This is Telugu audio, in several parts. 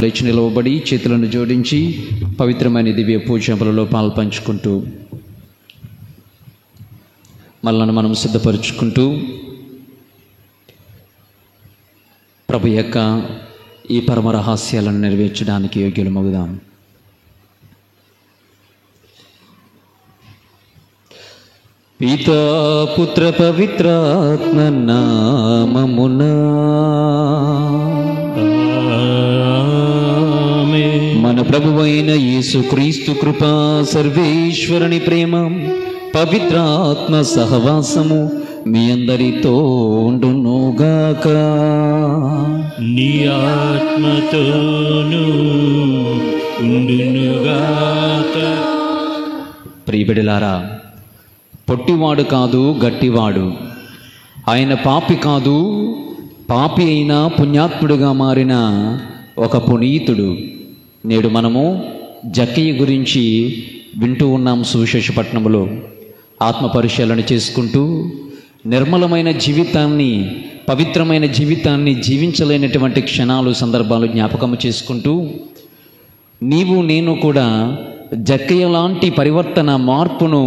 లేచి నిలవబడి చేతులను జోడించి పవిత్రమైన దివ్య పూజంపులలో పాల్పంచుకుంటూ మనల్ని మనం సిద్ధపరుచుకుంటూ ప్రభు యొక్క ఈ పరమ రహస్యాలను నెరవేర్చడానికి యోగ్యులమగుదాం. పితా పుత్ర పవిత్రాత్మ నామమునా మన ప్రభువైన యేసుక్రీస్తు కృపా, సర్వేశ్వరుని ప్రేమ, పవిత్రాత్మ సహవాసము మీ అందరితో ఉండునుగాక. నీ ఆత్మతోనూ ఉండునుగాక. ప్రియబిడ్డలారా, పొట్టివాడు కాదు గట్టివాడు, ఆయన పాపి కాదు, పాపి అయినా పుణ్యాత్ముడిగా మారిన ఒక పునీతుడు. నేడు మనము జక్కయ్య గురించి వింటూ ఉన్నాం. సువిశేషపట్నంలో ఆత్మ పరిశీలన చేసుకుంటూ నిర్మలమైన జీవితాన్ని, పవిత్రమైన జీవితాన్ని జీవించలేనటువంటి క్షణాలు, సందర్భాలు జ్ఞాపకం చేసుకుంటూ నీవు నేను కూడా జక్కయ్య లాంటి పరివర్తన, మార్పును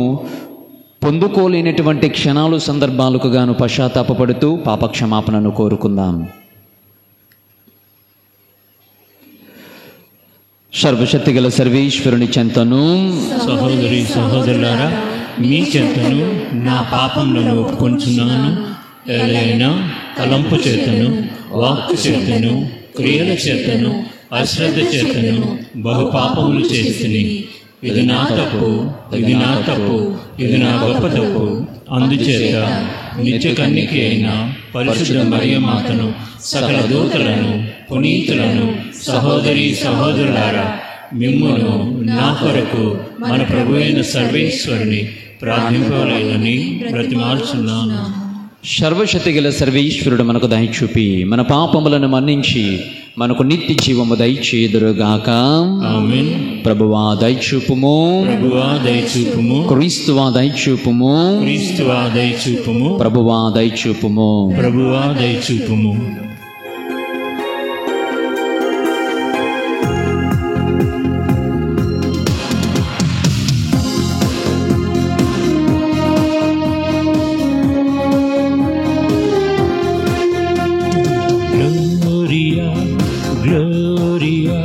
పొందుకోలేనటువంటి క్షణాలు, సందర్భాలకు గాను పశ్చాత్తాపపడుతూ పాపక్షమాపణను కోరుకుందాం. సర్వశక్తి గల సర్వేశ్వరుని చెంతను, సహోదరి సహోదరులారా, మీ చెంతను నా పాపములను ఒప్పుకొంచున్నాను. ఏదైనా తలంపు చేతను, వాక్కు చేతను, క్రియల చేతను, అశ్రద్ధ చేతను బహు పాపములు చేసిని. ఇది నా తప్పు, ఇది నా తప్పు, ఇది నా గొప్ప తప్పు. అందుచేత నిత్య కన్యకి అయిన పరిశుద్ధ మరియమాతను, సకల దూతలను, పునీతులను, సహోదరి సహోదరులారా, మిమ్మును నా కొరకు మన ప్రభువైన సర్వేశ్వరుని ప్రార్థింపవలెనని బ్రతిమాలుచున్నాను. సర్వశక్తి గల సర్వేశ్వరుడు మనకు దయచూపి మన పాపములను మన్నించి మనకు నిత్య జీవము దయచేయుదురుగాక. ఆమేన్. ప్రభువా దయచూపుము, ప్రభువా దయచూపుము, క్రీస్తువా దయచూపుము, క్రీస్తువా దయచూపుము, ప్రభువా దయచూపుము, ప్రభువా దయచూపుము. Gloria, Gloria,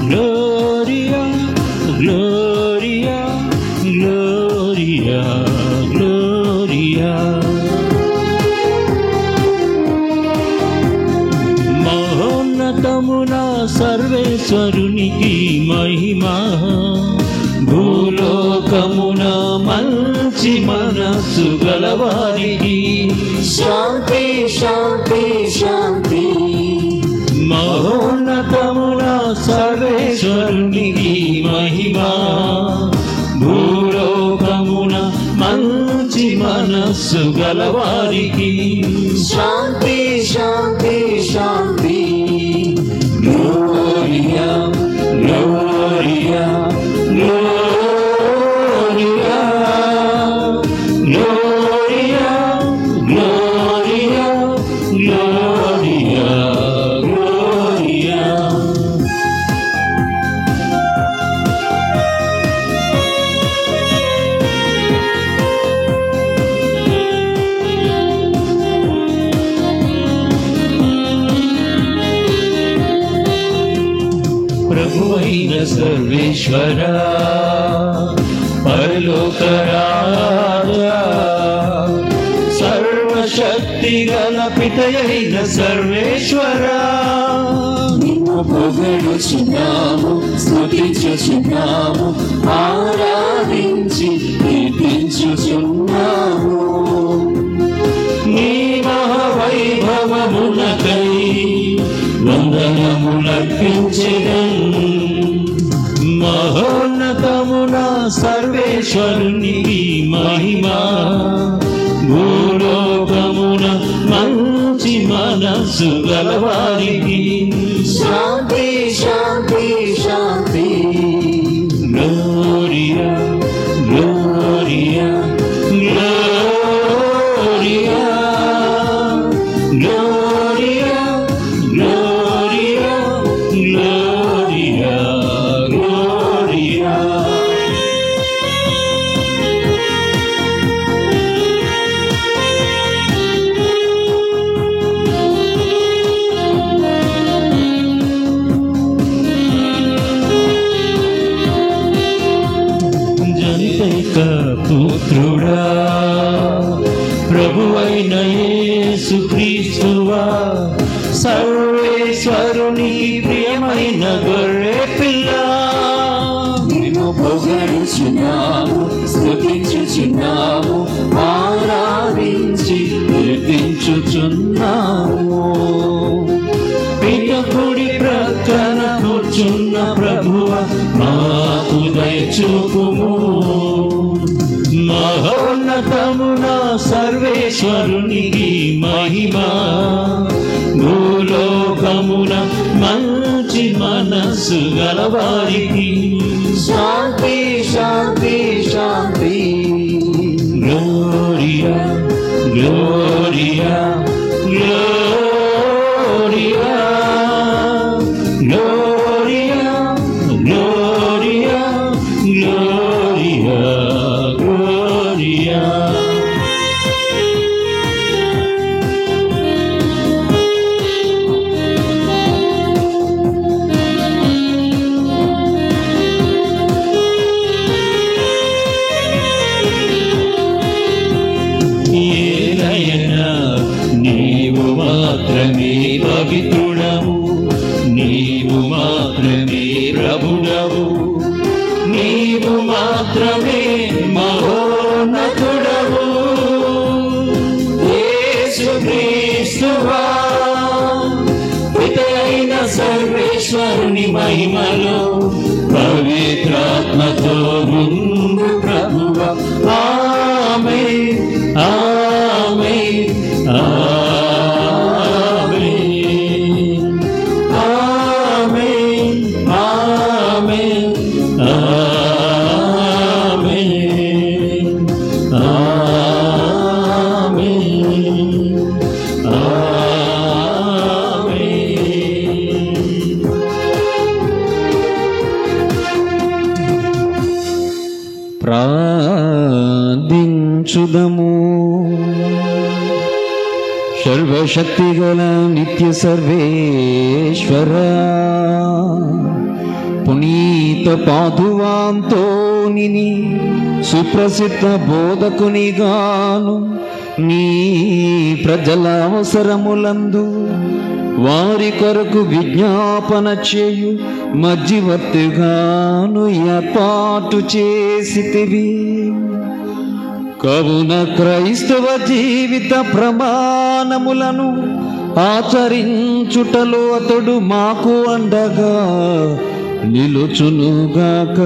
Gloria, Gloria, Gloria, Gloria. మహోన్నతమున సర్వేశ్వరునికి మహిమా, భూలోకమున మంచి మనస్సు గలవారికి శాంతి శాంతి శాంతి. మహోన్నతమున సర్వేశ్వరునికి మహిమా, భూలోకమున మంచి మనస్సు గలవారికి శాంతి శాంతి శాంతి. గ్లోరియా అయిన సర్వేశ్వరా, పరలోక రాజా, సర్వశక్తి గల పితయైన సర్వేశ్వరా, నిన్ను పొగడుచున్నాము, స్తుతించుచున్నాము, ఆరాధించి కీర్తించుచున్నాము. నీ మహావైభవమునకై వందనములర్పించెదను. మహోన్నతమున సర్వేశ్వరునికి మహిమా, భూలోకమున మంచి మనస్సు గలవారికి శాంతి శాంతి శాంతి. గ్లోరియా గ్లోరియా గ్లోరియా గ్లోరియా గ్లోరియా గ్లోరియా గ్లోరియా. జనితైక పుత్రుడా, ప్రభువైన యేసుక్రీస్తువా, సర్వేశ్వరునికి ప్రియమైన గొర్రె పిల్ల, నిన్ను పొగడుచున్నాము, స్తుతించుచున్నాము, ఆరాధించి కీర్తించుచున్నాము. పిత కుడి ప్రక్కన కూర్చున్న ప్రభువ, మాకు దయచూపుము. మహోన్నతమున సర్వేశ్వరునికి మహిమా, భూలోకమున మంచి మనస్సు గలవారికి శాంతి శాంతి శాంతి. గ్లోరియా గ్లోరియా గ్లోరియా గ్లోరియా గ్లోరియా గ్లోరియా గ్లోరియా. ఏలయనా నీవు మాత్రమే పవిత్రుడవు, నీవు మాత్రమే ప్రభుడవు, నీవు మాత్రమే మహోన్నతుడవు. యేసుక్రీస్తువా, పితయైన సర్వేశ్వరుని మహిమలో పవిత్రాత్మతో ముందు ప్రభువ. ఆమేన్ ఆమేన్ ఆమేన్ ఆమేన్ ఆమేన్ ఆమేన్ ఆమేన్ ఆమేన్. ప్రార్థించుదము. సర్వశక్తిగల నిత్య సర్వేశ్వర, పునీత పాదువాంతోనిని సుప్రసిద్ధ బోధకునిగాను నీ ప్రజల అవసరములందు వారి కొరకు విజ్ఞాపన చేయు మధ్యవర్తిగాను ఏర్పాటు చేసితివి. కవున క్రైస్తవ జీవిత ప్రమాణములను ఆచరించుటలో అతడు మాకు అండగా నిలుచునుగాక.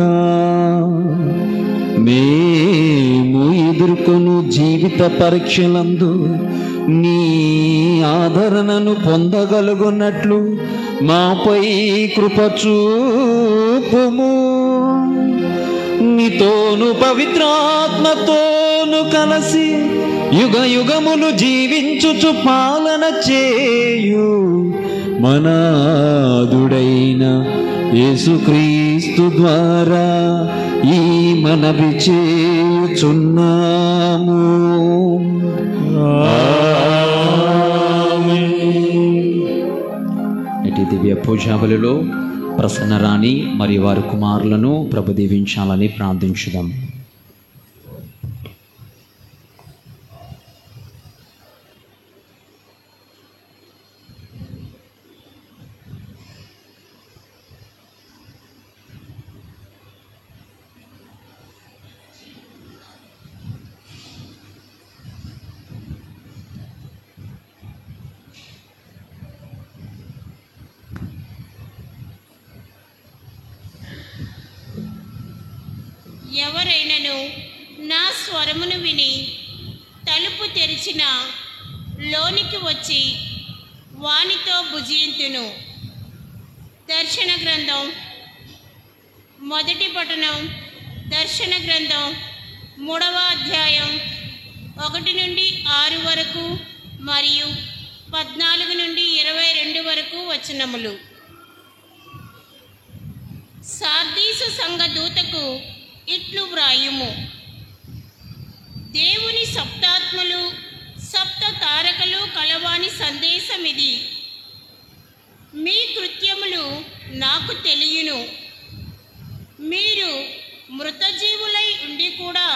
మేము ఎదుర్కొను జీవిత పరీక్షలందు నీ ఆదరణను పొందగలుగున్నట్లు మాపై కృప చూపుము. నీతోను పవిత్రాత్మతోను కలసి యుగ యుగములు జీవించుచు పాలన చేయు మనాదుడైన యేసుక్రీస్తు ద్వారా ఈ మనవి చేయుచున్నాము. నేటి దివ్య పూజాబలిలో ప్రసన్న రాణి మరియు వారి కుమారులను ప్రభు దీవించాలని ప్రార్థించుదాం. ఎవరైనను నా స్వరమును విని తలుపు తెరిచిన లోనికి వచ్చి వానితో భుజింతును. దర్శన గ్రంథం మొదటి పఠనం. దర్శన గ్రంథం 3వ అధ్యాయం 1 నుండి 6 వరకు మరియు 14 నుండి 22 వరకు వచనములు. సార్దీసు సంఘ దూతకు ఇట్లు వ్రాయుము. దేవుని సప్తాత్మలు సప్త తారకలు కలవాని సందేశమిది. మీ కృత్యములు నాకు తెలియను. మీరు మృతజీవులై ఉండి కూడా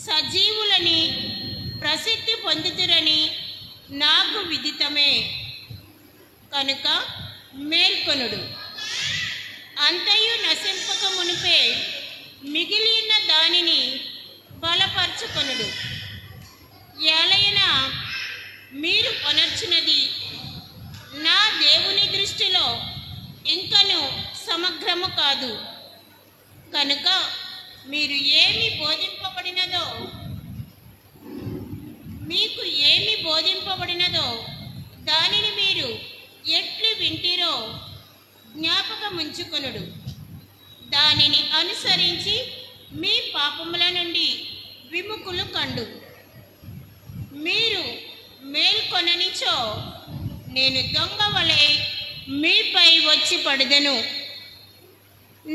సజీవులని ప్రసిద్ధి పొందుతురని నాకు విదితమే. కనుక మేల్కొనుడు. అంతయు నశింపక మునిపే మిగిలిన దానిని బలపరచుకొనుడు. ఏలైనా మీరు కొనర్చినది నా దేవుని దృష్టిలో ఇంకను సమగ్రము కాదు. కనుక మీరు మీకు ఏమి బోధింపబడినదో దానిని మీరు ఎట్లు వింటిరో జ్ఞాపకముంచుకొనుడు. దానిని అనుసరించి మీ పాపముల నుండి విముఖులు కండు. మీరు మేల్కొననిచో నేను దొంగ వలె మీపై వచ్చి పడదను.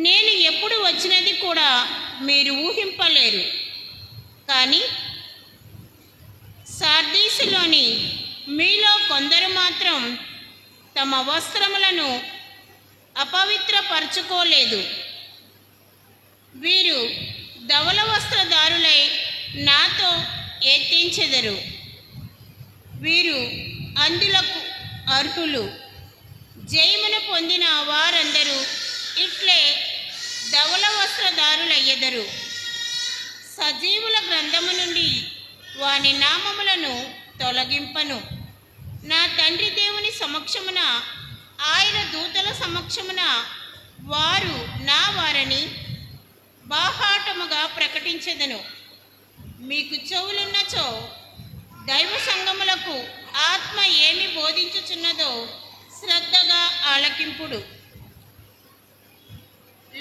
నేను ఎప్పుడు వచ్చినది కూడా మీరు ఊహింపలేరు. కానీ సార్దీసులోని మీలో కొందరు మాత్రం తమ వస్త్రములను అపవిత్రపరచుకోలేదు. వీరు ధవల వస్త్రదారులై నాతో ఎత్తించెదరు. వీరు అందులకు అర్హులు. జయమును పొందిన వారందరూ ఇట్లే ధవల వస్త్రదారులయ్యెదరు. సజీవుల గ్రంథము నుండి వాని నామములను తొలగింపను. నా తండ్రి దేవుని సమక్షమున ఆయన దూతల సమక్షమున వారు నా వారని బాహాటముగా ప్రకటించెదను. మీకు చెవులున్నచో దైవ సంఘములకు ఆత్మ ఏమి బోధించుచున్నదో శ్రద్ధగా ఆలకింపుడు.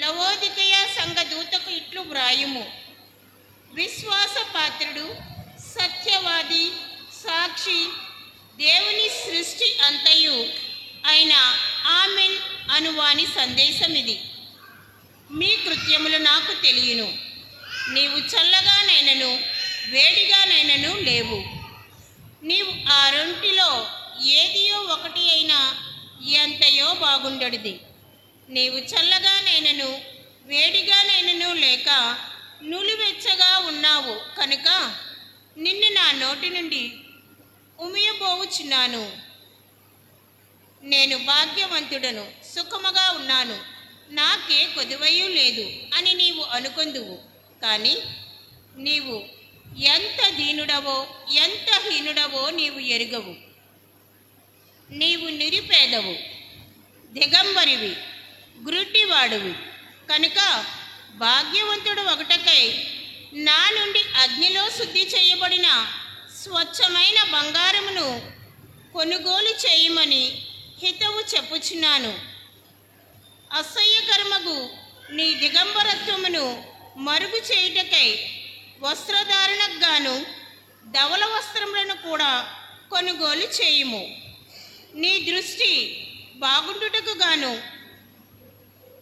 లవోదికయ సంఘ దూతకు ఇట్లు వ్రాయుము. విశ్వాసపాత్రుడు, సత్యవాది, సాక్షి, దేవుని సృష్టి అంతయు అయిన ఆమెన్ అనువాని సందేశం ఇది. మీ కృత్యములు నాకు తెలియను. నీవు చల్లగానైనను వేడిగానైనను లేవు. నీవు ఆ రెంటిలో ఏదియో ఒకటి అయినా ఎంతయో బాగుండడిది. నీవు చల్లగానైనను వేడిగానైనను లేక నులివెచ్చగా ఉన్నావు కనుక నిన్ను నా నోటి నుండి ఉమియబోవుచున్నాను. నేను భాగ్యవంతుడను, సుఖముగా ఉన్నాను, నాకే కొదువయు లేదు అని నీవు అనుకొందువు. కానీ నీవు ఎంత దీనుడవో ఎంత హీనుడవో నీవు ఎరుగవు. నీవు నిరుపేదవు, దిగంబరివి, గ్రుడ్డివాడువి. కనుక భాగ్యవంతుడు ఒకటకై నా నుండి అగ్నిలో శుద్ధి చేయబడిన స్వచ్ఛమైన బంగారమును కొనుగోలు చేయమని హితవు చెప్పుచున్నాను. అసహ్యకర్మగు నీ దిగంబరత్వమును మరుగు చేయుటకై వస్త్రధారణకు గాను ధవల వస్త్రములను కూడా కొనుగోలు చేయుము. నీ దృష్టి బాగుండుటకు గాను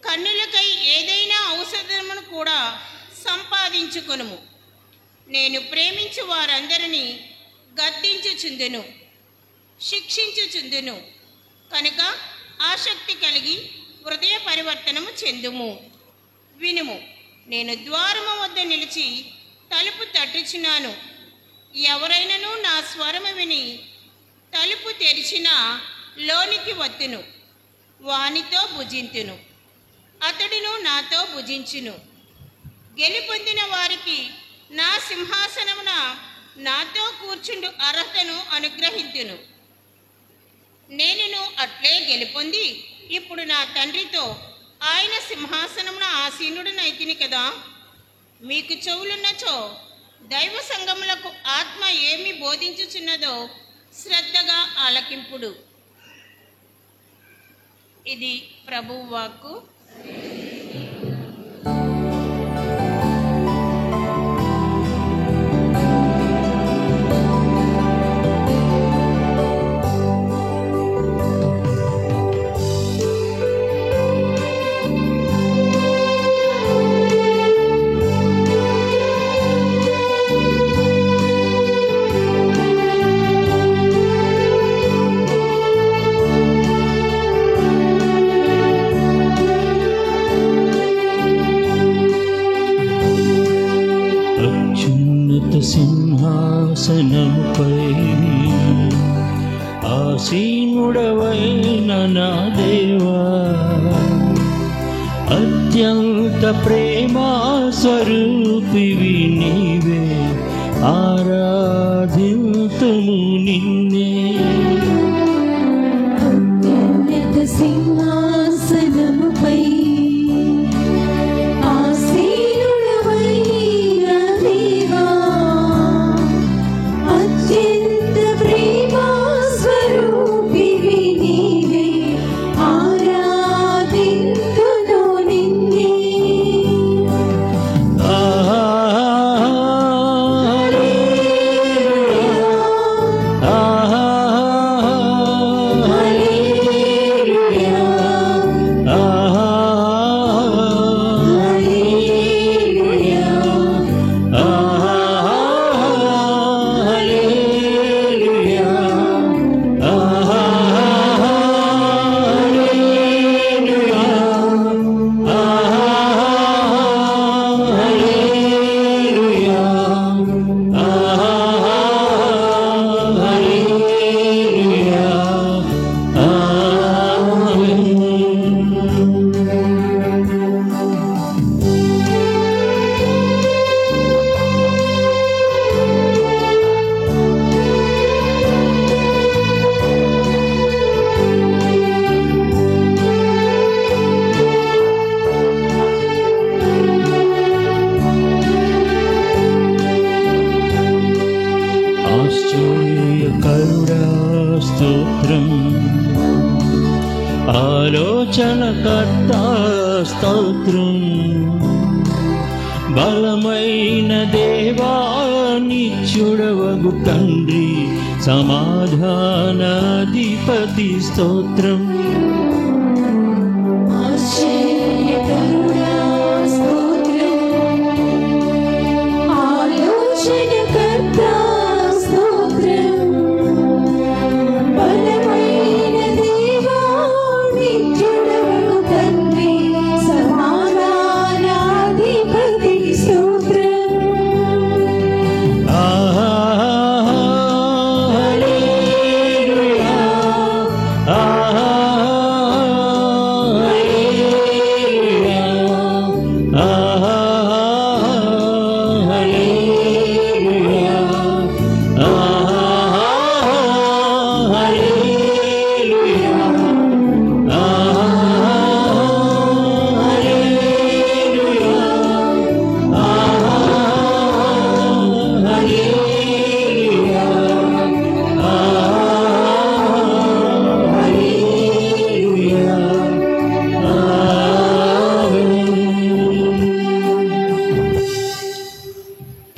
కన్నులకై ఏదైనా ఔషధమును కూడా సంపాదించుకొనుము. నేను ప్రేమించు వారందరినీ గద్దించుచుందును, శిక్షించుచుందును. కనుక ఆసక్తి కలిగి హృదయ పరివర్తనము చెందుము. వినుము, నేను ద్వారము వద్ద నిలిచి తలుపు తట్టుచున్నాను. ఎవరైనను నా స్వరము విని తలుపు తెరిచినా లోనికి వత్తును, వానితో భుజింతును, అతడును నాతో భుజించును. గెలుపొందిన వారికి నా సింహాసనమున నాతో కూర్చుండు అర్హతను అనుగ్రహింతును. నేనును అట్లే గెలుపొంది ఇప్పుడు నా తండ్రితో ఆయన సింహాసనమున ఆసీనుడనైతిని కదా. మీకు చెవులున్నచో దైవ సంఘములకు ఆత్మ ఏమి బోధించుచున్నదో శ్రద్ధగా ఆలకింపుడు. ఇది ప్రభువు వాక్కు. సింహాసనముపై ఆసీనుడవైన నా దేవా, అత్యంత ప్రేమా స్వరూపివి నీవే, ఆరాధింతుము నిన్నే. సింహాసనముపై స్తోత్రం, ఆలోచనకర్త స్తోత్రం, బలమైన దేవా నిత్యుడవగు తండ్రి, సమాధానాధిపతి స్తోత్రం.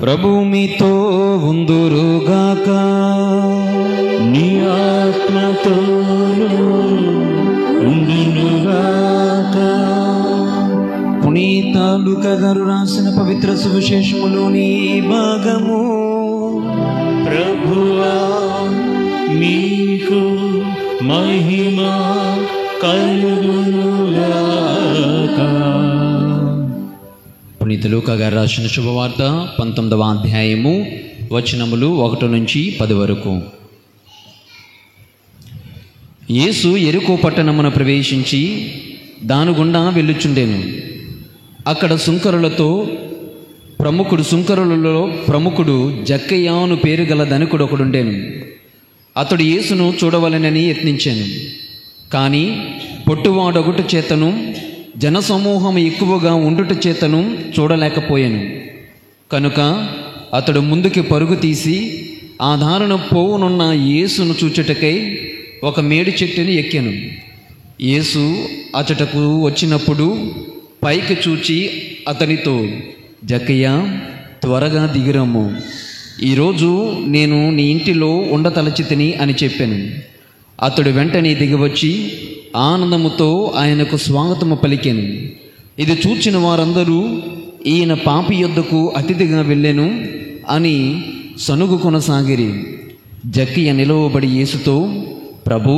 ప్రభు మీతో ఉందురుగాక, నీ ఆత్మతోను ఉండునుగాక. పునీత లూకా గారు రాసిన పవిత్ర సువిశేషములోని భాగము. ప్రభువా మీకు మహిమ. కలుగునుగాక. పునీత లూకా గారు రాసిన శుభవార్త 19వ అధ్యాయము వచనములు 1 నుంచి 10 వరకు. యేసు యెరికో పట్టణమున ప్రవేశించి దాని గుండా వెళ్ళుచుండెను. అక్కడ సుంకరులలో ప్రముఖుడు జక్కయ్య అను పేరు గల ధనికుడు ఒకడుండెను. అతడు యేసును చూడవలెనని యత్నించాను. కానీ పొట్టువాడొకటి చేతను జనసమూహం ఎక్కువగా ఉండుట చేతను చూడలేకపోయాను. కనుక అతడు ముందుకి పరుగు తీసి ఆ దారిన పోవునున్న యేసును చూచుటకై ఒక మేడి చెట్టుని ఎక్కాను. యేసు అచటకు వచ్చినప్పుడు పైకి చూచి అతనితో, జక్కయ్య, త్వరగా దిగిరమ్ము, ఈరోజు నేను నీ ఇంటిలో ఉండతలచితిని అని చెప్పాను. అతడు వెంటనే దిగివచ్చి ఆనందముతో ఆయనకు స్వాగతము పలికాను. ఇది చూచిన వారందరూ ఈయన పాపి యొద్దకు అతిథిగా వెళ్ళెను అని సనుగు కొనసాగిరి. జక్కయ్య నిలవబడి యేసుతో, ప్రభు,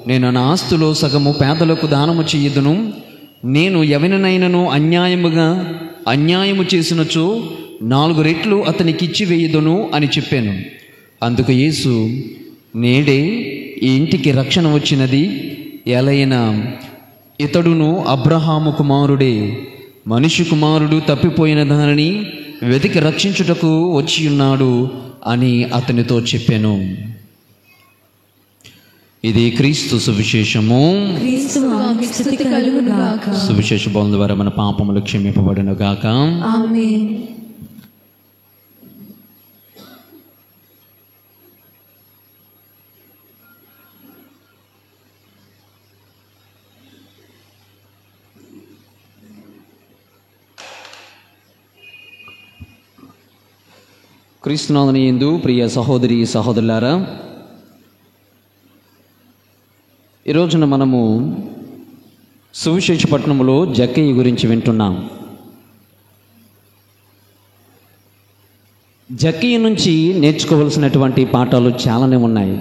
నేను నా ఆస్తులో సగము పేదలకు దానము చెయ్యదును. నేను ఎవరినైనాను అన్యాయము చేసినచో 4 రెట్లు అతనికిచ్చి వేయదును అని చెప్పాను. అందుకు యేసు, నేడే ఈ ఇంటికి రక్షణ వచ్చినది. ఎలైనా ఇతడును అబ్రహాము కుమారుడే. మనిషి కుమారుడు తప్పిపోయిన దానిని వెతికి రక్షించుటకు వచ్చి ఉన్నాడు అని అతనితో చెప్పాను. ఇది క్రీస్తు సువిశేషము. సువిశేష బోధన ద్వారా మన పాపములు క్షమింపబడును గాక. ఆమేన్. క్రీస్తునాథుని యందు ప్రియ సహోదరి సహోదరులారా, ఈ రోజున మనము సువిశేష పట్టణంలో జక్కయ్య గురించి వింటున్నాం. జక్కయ్య నుంచి నేర్చుకోవలసినటువంటి పాఠాలు చాలానే ఉన్నాయి.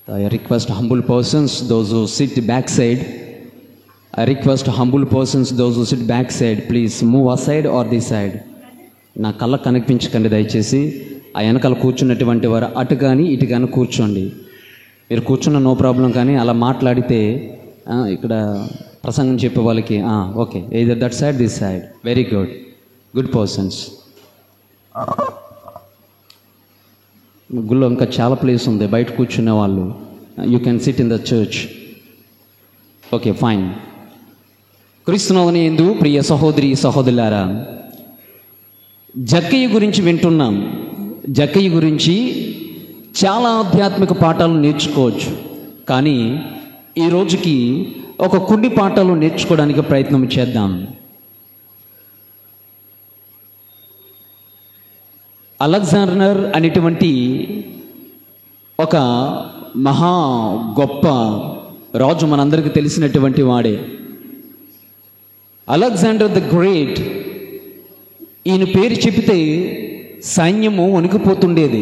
I request humble persons, those who sit backside, those who sit backside, please move aside or this side. నా కళ్ళకు కనిపించకండి దయచేసి. ఆ వెనకాల కూర్చున్నటువంటి వారు అటు కానీ ఇటు కానీ కూర్చోండి. మీరు కూర్చున్న నో ప్రాబ్లం, కానీ అలా మాట్లాడితే ఇక్కడ ప్రసంగం చెప్పే వాళ్ళకి okay, either that side this side. Very good persons. గుళ్ళో ఇంకా చాలా ప్లేస్ ఉంది, బయట కూర్చునే వాళ్ళు. You can sit in the church. Okay, fine. క్రీస్తునాథుని యందు ప్రియ సహోదరి సహోదరులారా, జక్కయ్య గురించి వింటున్నాం. జక్కయ్య గురించి చాలా ఆధ్యాత్మిక పాఠాలు నేర్చుకోవచ్చు. కానీ ఈ రోజుకి కొన్ని పాఠాలు నేర్చుకోవడానికి ప్రయత్నం చేద్దాం. అలెగ్జాండర్ అనేటువంటి ఒక మహా గొప్ప రాజు మనందరికీ తెలిసినటువంటి వాడే. Alexander the great. ఈయన పేరు చెబితే సైన్యము వణికిపోతుండేది.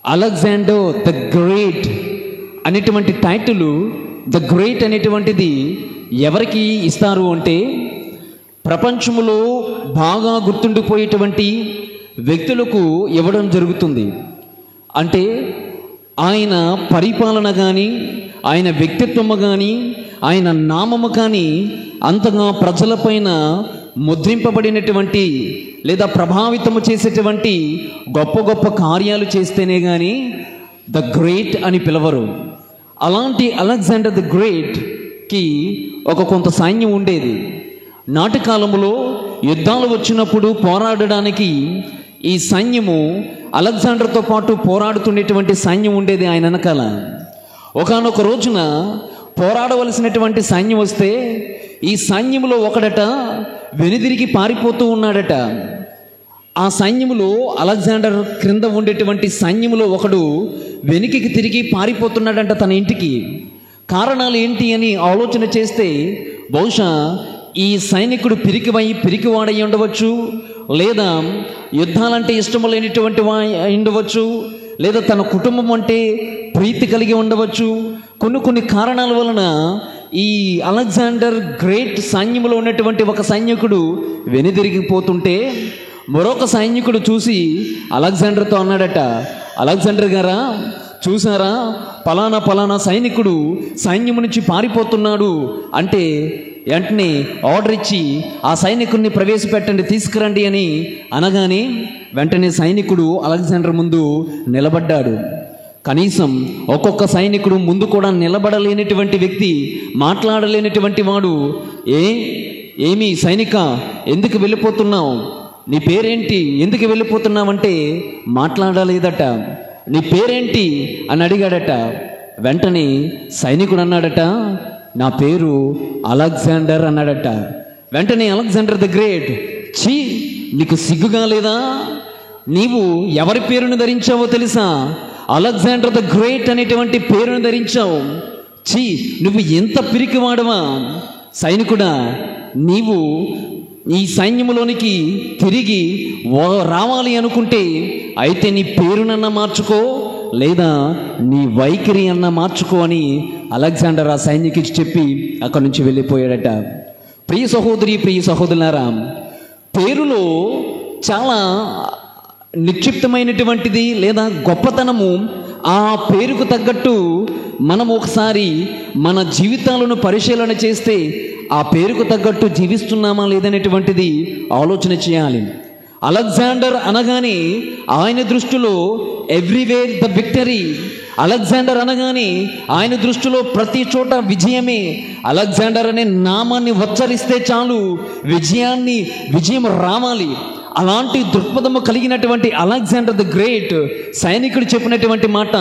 అలెగ్జాండర్ ద గ్రేట్ అనేటువంటి టైటిల్, ద గ్రేట్ అనేటువంటిది ఎవరికి ఇస్తారు అంటే ప్రపంచంలో బాగా గుర్తుండిపోయేటువంటి వ్యక్తులకు ఇవ్వడం జరుగుతుంది. అంటే ఆయన పరిపాలన కానీ, ఆయన వ్యక్తిత్వము కానీ, ఆయన నామము కానీ అంతగా ప్రజలపైన ముద్రింపబడినటువంటి లేదా ప్రభావితము చేసేటువంటి గొప్ప గొప్ప కార్యాలు చేస్తేనే కానీ ద గ్రేట్ అని పిలవరు. అలాంటి అలెగ్జాండర్ ద గ్రేట్కి కొంత సైన్యం ఉండేది. నాటి కాలంలో యుద్ధాలు వచ్చినప్పుడు పోరాడడానికి ఈ సైన్యము అలెగ్జాండర్తో పాటు పోరాడుతున్నటువంటి సైన్యం ఉండేది ఆయన వెనకాల. ఒకానొక రోజున పోరాడవలసినటువంటి సైన్యం వస్తే ఈ సైన్యంలో ఒకడట వెనుదిరిగి పారిపోతూ ఉన్నాడట. ఆ సైన్యములో అలెగ్జాండర్ క్రింద ఉండేటువంటి సైన్యములో ఒకడు వెనుకకి తిరిగి పారిపోతున్నాడంట తన ఇంటికి. కారణాలు ఏంటి అని ఆలోచన చేస్తే బహుశా ఈ సైనికుడు పిరికివాడై ఉండవచ్చు, లేదా యుద్ధాలంటే ఇష్టము లేనిటువంటి ఉండవచ్చు, లేదా తన కుటుంబం అంటే ప్రీతి కలిగి ఉండవచ్చు. కొన్ని కారణాల వలన ఈ అలెగ్జాండర్ గ్రేట్ సైన్యంలో ఉన్నటువంటి ఒక సైనికుడు వెనుదిరిగిపోతుంటే మరొక సైనికుడు చూసి అలెగ్జాండర్తో అన్నాడట, అలెగ్జాండర్ గారా, చూసారా, పలానా సైనికుడు సైన్యం నుంచి పారిపోతున్నాడు అంటే వెంటనే ఆర్డర్ ఇచ్చి ఆ సైనికుడిని ప్రవేశపెట్టండి, తీసుకురండి అని అనగానే వెంటనే సైనికుడు అలెగ్జాండర్ ముందు నిలబడ్డాడు. కనీసం ఒక్కొక్క సైనికుడు ముందు కూడా నిలబడలేనటువంటి వ్యక్తి, మాట్లాడలేనటువంటి వాడు, ఏమి సైనిక, ఎందుకు వెళ్ళిపోతున్నావు, నీ పేరేంటి, ఎందుకు వెళ్ళిపోతున్నావంటే మాట్లాడలేదట. నీ పేరేంటి అని అడిగాడట. వెంటనే సైనికుడు అన్నాడట, నా పేరు అలెగ్జాండర్ అన్నాడట. వెంటనే అలెగ్జాండర్ ద గ్రేట్, ఛీ నీకు సిగ్గుగా లేదా, నీవు ఎవరి పేరును ధరించావో తెలుసా, అలెగ్జాండర్ ద గ్రేట్ అనేటువంటి పేరును ధరించావు, ఛీ నువ్వు ఎంత పిరికివాడవా, సైనికుడా నీవు ఈ సైన్యంలోనికి తిరిగి రావాలి అనుకుంటే అయితే నీ పేరునన్నా మార్చుకో, లేదా నీ వైఖరి అన్నా మార్చుకో అని అలెగ్జాండర్ ఆ సైన్యకి చెప్పి అక్కడి నుంచి వెళ్ళిపోయాడట. ప్రియ సహోదరి, ప్రియ సహోదరులారా, పేరులో చాలా నిక్షిప్తమైనటువంటిది లేదా గొప్పతనము. ఆ పేరుకు తగ్గట్టు మనం ఒకసారి మన జీవితాలను పరిశీలన చేస్తే ఆ పేరుకు తగ్గట్టు జీవిస్తున్నామా లేదనేటువంటిది ఆలోచన చేయాలి. అలెగ్జాండర్ అనగానే ఆయన దృష్టిలో ఎవ్రీవేర్ ద విక్టరీ, అలెగ్జాండర్ అనగానే ఆయన దృష్టిలో ప్రతి చోట విజయమే. అలెగ్జాండర్ అనే నామాన్ని ఉచ్చరిస్తే చాలు విజయం రావాలి. అలాంటి దృక్పథము కలిగినటువంటి అలెగ్జాండర్ ద గ్రేట్ సైనికుడు చెప్పినటువంటి మాట,